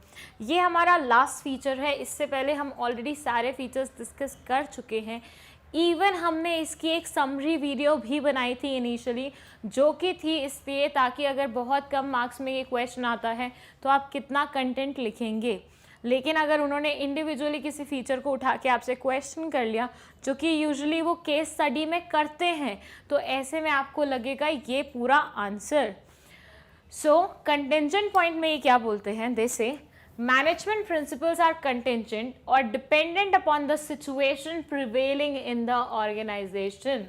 Speaker 1: ये हमारा लास्ट फीचर है, इससे पहले हम ऑलरेडी सारे फीचर्स डिस्कस कर चुके हैं। इवन हमने इसकी एक समरी वीडियो भी बनाई थी इनिशियली, जो कि थी इसलिए ताकि अगर बहुत कम मार्क्स में ये क्वेश्चन आता है तो आप कितना कंटेंट लिखेंगे। लेकिन अगर उन्होंने इंडिविजुअली किसी फीचर को उठा के आपसे क्वेश्चन कर लिया, जो कि यूजुअली वो केस स्टडी में करते हैं, तो ऐसे में आपको लगेगा ये पूरा आंसर। सो कंटिंजेंट पॉइंट में ये क्या बोलते हैं, they say management principles are contingent और dependent upon the situation prevailing in the organisation.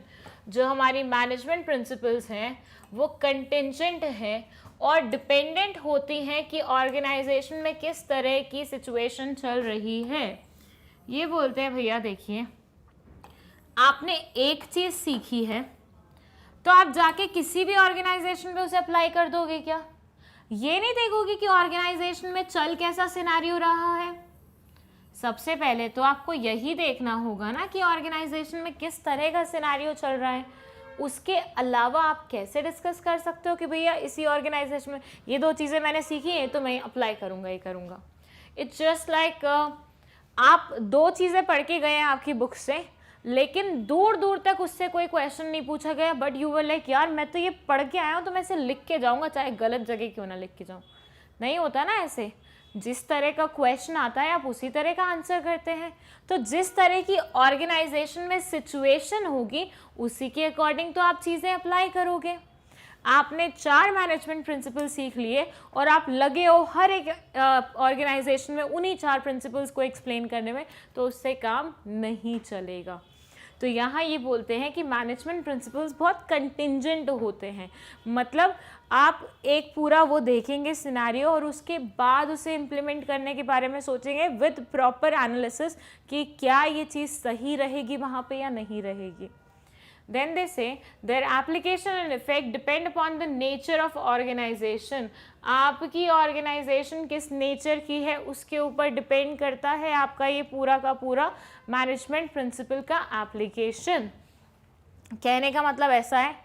Speaker 1: जो हमारी मैनेजमेंट प्रिंसिपल्स हैं वो कंटिंजेंट हैं और डिपेंडेंट होती हैं कि ऑर्गेनाइजेशन में किस तरह की सिचुएशन चल रही है। ये बोलते हैं भैया देखिए, आपने एक चीज़ सीखी है तो आप जाके किसी भी ऑर्गेनाइजेशन में उसे अप्लाई कर दोगे क्या? ये नहीं देखोगे कि ऑर्गेनाइजेशन में चल कैसा सिनेरियो रहा है। सबसे पहले तो आपको यही देखना होगा ना कि ऑर्गेनाइजेशन में किस तरह का सिनेरियो चल रहा है। उसके अलावा आप कैसे डिस्कस कर सकते हो कि भैया इसी ऑर्गेनाइजेशन में ये दो चीज़ें मैंने सीखी हैं तो मैं अप्लाई करूँगा, ये करूँगा। इट्स जस्ट लाइक आप दो चीज़ें पढ़ के गए हैं आपकी बुक से, लेकिन दूर दूर तक उससे कोई क्वेश्चन नहीं पूछा गया, बट यू वर लाइक यार मैं तो ये पढ़ के आया हूँ तो मैं इसे लिख के जाऊँगा, चाहे गलत जगह क्यों ना लिख के जाऊँ। नहीं होता ना ऐसे। जिस तरह का क्वेश्चन आता है आप उसी तरह का आंसर करते हैं। तो जिस तरह की ऑर्गेनाइजेशन में सिचुएशन होगी उसी के अकॉर्डिंग तो आप चीज़ें अप्लाई करोगे। आपने 4 मैनेजमेंट प्रिंसिपल सीख लिए और आप लगे हो हर एक ऑर्गेनाइजेशन में उन्हीं 4 प्रिंसिपल्स को एक्सप्लेन करने में, तो उससे काम नहीं चलेगा। तो यहाँ ये बोलते हैं कि मैनेजमेंट प्रिंसिपल्स बहुत कंटिंजेंट होते हैं, मतलब आप एक पूरा वो देखेंगे सिनेरियो और उसके बाद उसे इम्प्लीमेंट करने के बारे में सोचेंगे विद प्रॉपर एनालिसिस कि क्या ये चीज़ सही रहेगी वहाँ पे या नहीं रहेगी. Then they say their application and effect depend upon the nature of organization. आपकी ऑर्गेनाइजेशन किस नेचर की है उसके ऊपर डिपेंड करता है आपका ये पूरा का पूरा मैनेजमेंट प्रिंसिपल का एप्लीकेशन. कहने का मतलब ऐसा है,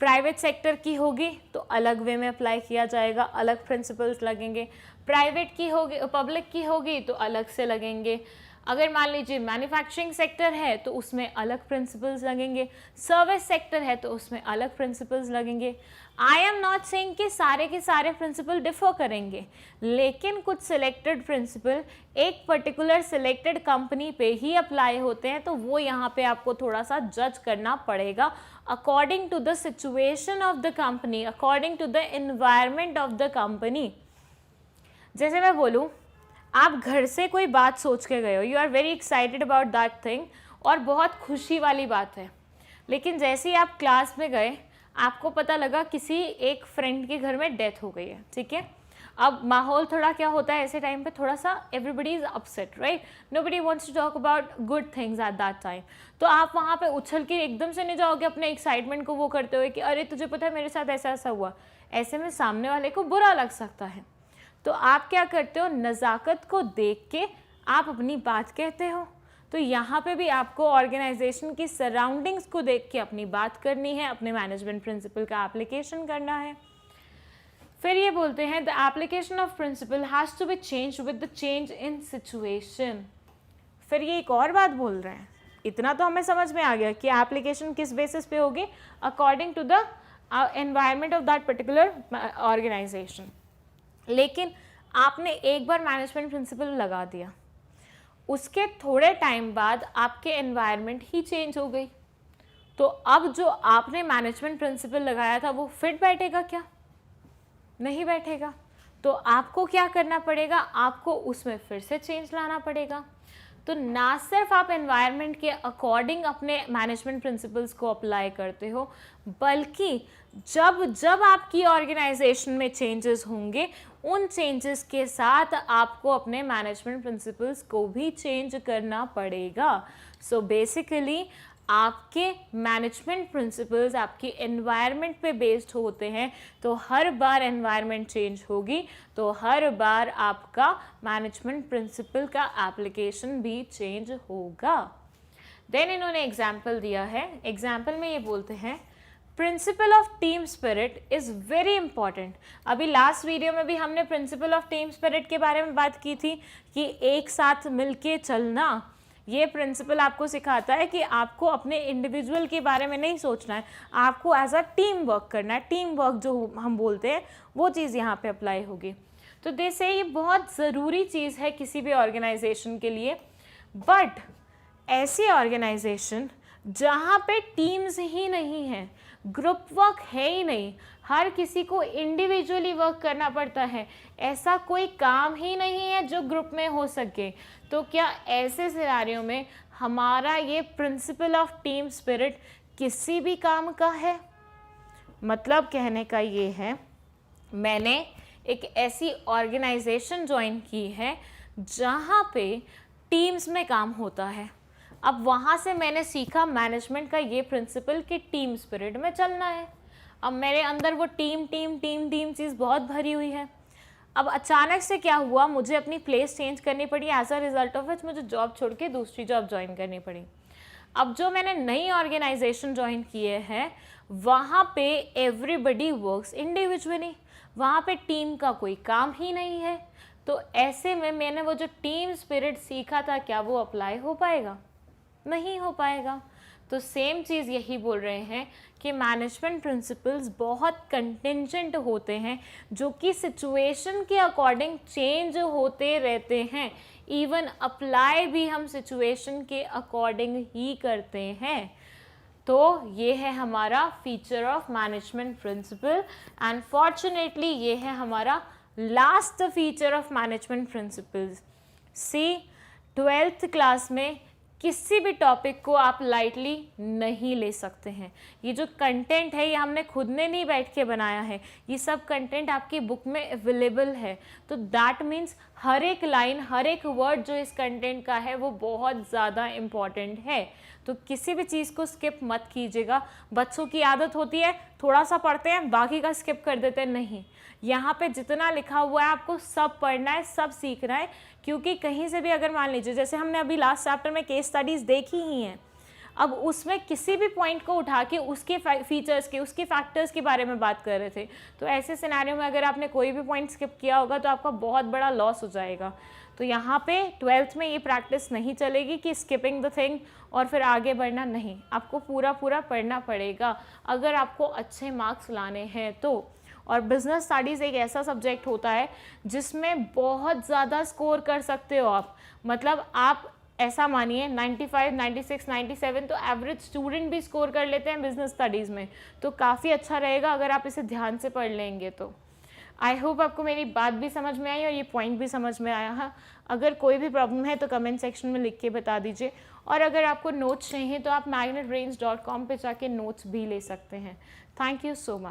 Speaker 1: प्राइवेट सेक्टर की होगी तो अलग वे में अप्लाई किया जाएगा, अलग प्रिंसिपल्स लगेंगे. प्राइवेट की होगी, पब्लिक की होगी तो अलग से लगेंगे. अगर मान लीजिए मैन्युफैक्चरिंग सेक्टर है तो उसमें अलग प्रिंसिपल्स लगेंगे, सर्विस सेक्टर है तो उसमें अलग प्रिंसिपल्स लगेंगे. आई एम नॉट सेइंग कि सारे के सारे प्रिंसिपल डिफर करेंगे, लेकिन कुछ सिलेक्टेड प्रिंसिपल एक पर्टिकुलर सिलेक्टेड कंपनी पे ही अप्लाई होते हैं, तो वो यहाँ पे आपको थोड़ा सा जज करना पड़ेगा according to the situation of the company, according to the environment of the company. जैसे मैं बोलूँ, आप घर से कोई बात सोच के गए हो, you are very excited about that thing और बहुत खुशी वाली बात है, लेकिन जैसे ही आप क्लास में गए आपको पता लगा किसी एक फ्रेंड के घर में डेथ हो गई है, ठीक है. अब माहौल थोड़ा क्या होता है ऐसे टाइम पे, थोड़ा सा everybody is upset, right. Nobody wants to talk about good things at that time. तो आप वहाँ पे उछल के एकदम से नहीं जाओगे अपने एक्साइटमेंट को वो करते हुए कि अरे तुझे पता है मेरे साथ ऐसा ऐसा हुआ. ऐसे में सामने वाले को बुरा लग सकता है. तो आप क्या करते हो, नज़ाकत को देख के आप अपनी बात कहते हो. तो यहाँ पे भी आपको ऑर्गेनाइजेशन की सराउंडिंग्स को देख के अपनी बात करनी है, अपने मैनेजमेंट प्रिंसिपल का एप्लीकेशन करना है. फिर ये बोलते हैं the application of principle has to be change with the change in situation. फिर ये एक और बात बोल रहे हैं, इतना तो हमें समझ में आ गया कि एप्लीकेशन किस बेसिस पे होगी, according to the environment of that particular organisation. लेकिन आपने एक बार मैनेजमेंट प्रिंसिपल लगा दिया, उसके थोड़े टाइम बाद आपके एनवायरनमेंट ही चेंज हो गई, तो अब जो आपने मैनेजमेंट प्रिंसिपल लगाया था वो फिट बैठेगा क्या? नहीं बैठेगा. तो आपको क्या करना पड़ेगा, आपको उसमें फिर से चेंज लाना पड़ेगा. तो ना सिर्फ आप एनवायरनमेंट के अकॉर्डिंग अपने मैनेजमेंट प्रिंसिपल्स को अप्लाई करते हो, बल्कि जब जब आपकी ऑर्गेनाइजेशन में चेंजेस होंगे उन चेंजेस के साथ आपको अपने मैनेजमेंट प्रिंसिपल्स को भी चेंज करना पड़ेगा. सो बेसिकली आपके मैनेजमेंट प्रिंसिपल्स आपकी एनवायरनमेंट पे बेस्ड होते हैं, तो हर बार एनवायरनमेंट चेंज होगी तो हर बार आपका मैनेजमेंट प्रिंसिपल का एप्लीकेशन भी चेंज होगा. देन इन्होंने एग्जाम्पल दिया है. एग्जाम्पल में ये बोलते हैं principle of team spirit is very important. अभी लास्ट वीडियो में भी हमने प्रिंसिपल ऑफ टीम स्पिरिट के बारे में बात की थी कि एक साथ मिलके चलना. ये प्रिंसिपल आपको सिखाता है कि आपको अपने इंडिविजुअल के बारे में नहीं सोचना है, आपको एज अ टीम वर्क करना है. टीम वर्क जो हम बोलते हैं वो चीज़ यहाँ पे अप्लाई होगी. तो दे से ये बहुत ज़रूरी चीज़ है किसी भी ऑर्गेनाइजेशन के लिए. बट ऐसी ऑर्गेनाइजेशन जहाँ पे टीम्स ही नहीं हैं, ग्रुप वर्क है ही नहीं, हर किसी को इंडिविजुअली वर्क करना पड़ता है, ऐसा कोई काम ही नहीं है जो ग्रुप में हो सके, तो क्या ऐसे सिनेरियो में हमारा ये प्रिंसिपल ऑफ टीम स्पिरिट किसी भी काम का है? मतलब कहने का ये है, मैंने एक ऐसी ऑर्गेनाइजेशन ज्वाइन की है जहाँ पे टीम्स में काम होता है. अब वहाँ से मैंने सीखा मैनेजमेंट का ये प्रिंसिपल कि टीम स्पिरिट में चलना है. अब मेरे अंदर वो टीम टीम टीम टीम चीज़ बहुत भरी हुई है. अब अचानक से क्या हुआ, मुझे अपनी प्लेस चेंज करनी पड़ी, as a result of which मुझे जॉब छोड़ के दूसरी जॉब ज्वाइन करनी पड़ी. अब जो मैंने नई ऑर्गेनाइजेशन ज्वाइन किए हैं वहाँ पे एवरीबडी वर्क्स इंडिविजुअली, वहाँ पे टीम का कोई काम ही नहीं है. तो ऐसे में मैंने वो जो टीम स्पिरिट सीखा था, क्या वो अप्लाई हो पाएगा? नहीं हो पाएगा. तो सेम चीज़ यही बोल रहे हैं कि मैनेजमेंट प्रिंसिपल्स बहुत कंटिंजेंट होते हैं जो कि सिचुएशन के अकॉर्डिंग चेंज होते रहते हैं. इवन अप्लाई भी हम सिचुएशन के अकॉर्डिंग ही करते हैं. तो ये है हमारा feature of management principle. And fortunately ये है हमारा last feature of management principles. See 12th class में किसी भी टॉपिक को आप लाइटली नहीं ले सकते हैं। ये जो कंटेंट है ये हमने खुद ने नहीं बैठ के बनाया है, ये सब कंटेंट आपकी बुक में अवेलेबल है। तो दैट मीन्स हर एक लाइन, हर एक वर्ड जो इस कंटेंट का है वो बहुत ज़्यादा इम्पॉर्टेंट है। तो किसी भी चीज़ को स्किप मत कीजिएगा। बच्चों की आदत होती है थोड़ा सा पढ़ते हैं बाकी का स्किप कर देते हैं, नहीं, यहाँ पे जितना लिखा हुआ है आपको सब पढ़ना है, सब सीखना है। क्योंकि कहीं से भी अगर मान लीजिए, जैसे हमने अभी लास्ट चैप्टर में केस स्टडीज़ देखी ही हैं, अब उसमें किसी भी पॉइंट को उठा के उसके फीचर्स के, उसके फैक्टर्स के बारे में बात कर रहे थे, तो ऐसे सिनेरियो में अगर आपने कोई भी पॉइंट स्किप किया होगा तो आपका बहुत बड़ा लॉस हो जाएगा। तो यहाँ पे 12th में ये प्रैक्टिस नहीं चलेगी कि स्किपिंग द थिंग और फिर आगे बढ़ना, नहीं, आपको पूरा पढ़ना पड़ेगा अगर आपको अच्छे मार्क्स लाने हैं तो। और बिजनेस स्टडीज़ एक ऐसा सब्जेक्ट होता है जिसमें बहुत ज़्यादा स्कोर कर सकते हो आप। मतलब आप ऐसा मानिए 95, 96, 97 तो एवरेज स्टूडेंट भी स्कोर कर लेते हैं बिजनेस स्टडीज़ में। तो काफ़ी अच्छा रहेगा अगर आप इसे ध्यान से पढ़ लेंगे तो। आई होप आपको मेरी बात भी समझ में आई और ये पॉइंट भी समझ में आया है। अगर कोई भी प्रॉब्लम है तो कमेंट सेक्शन में लिख के बता दीजिए। और अगर आपको नोट्स चाहिए तो आप magnetbrains.com पे जाके नोट्स भी ले सकते हैं। Thank you so much.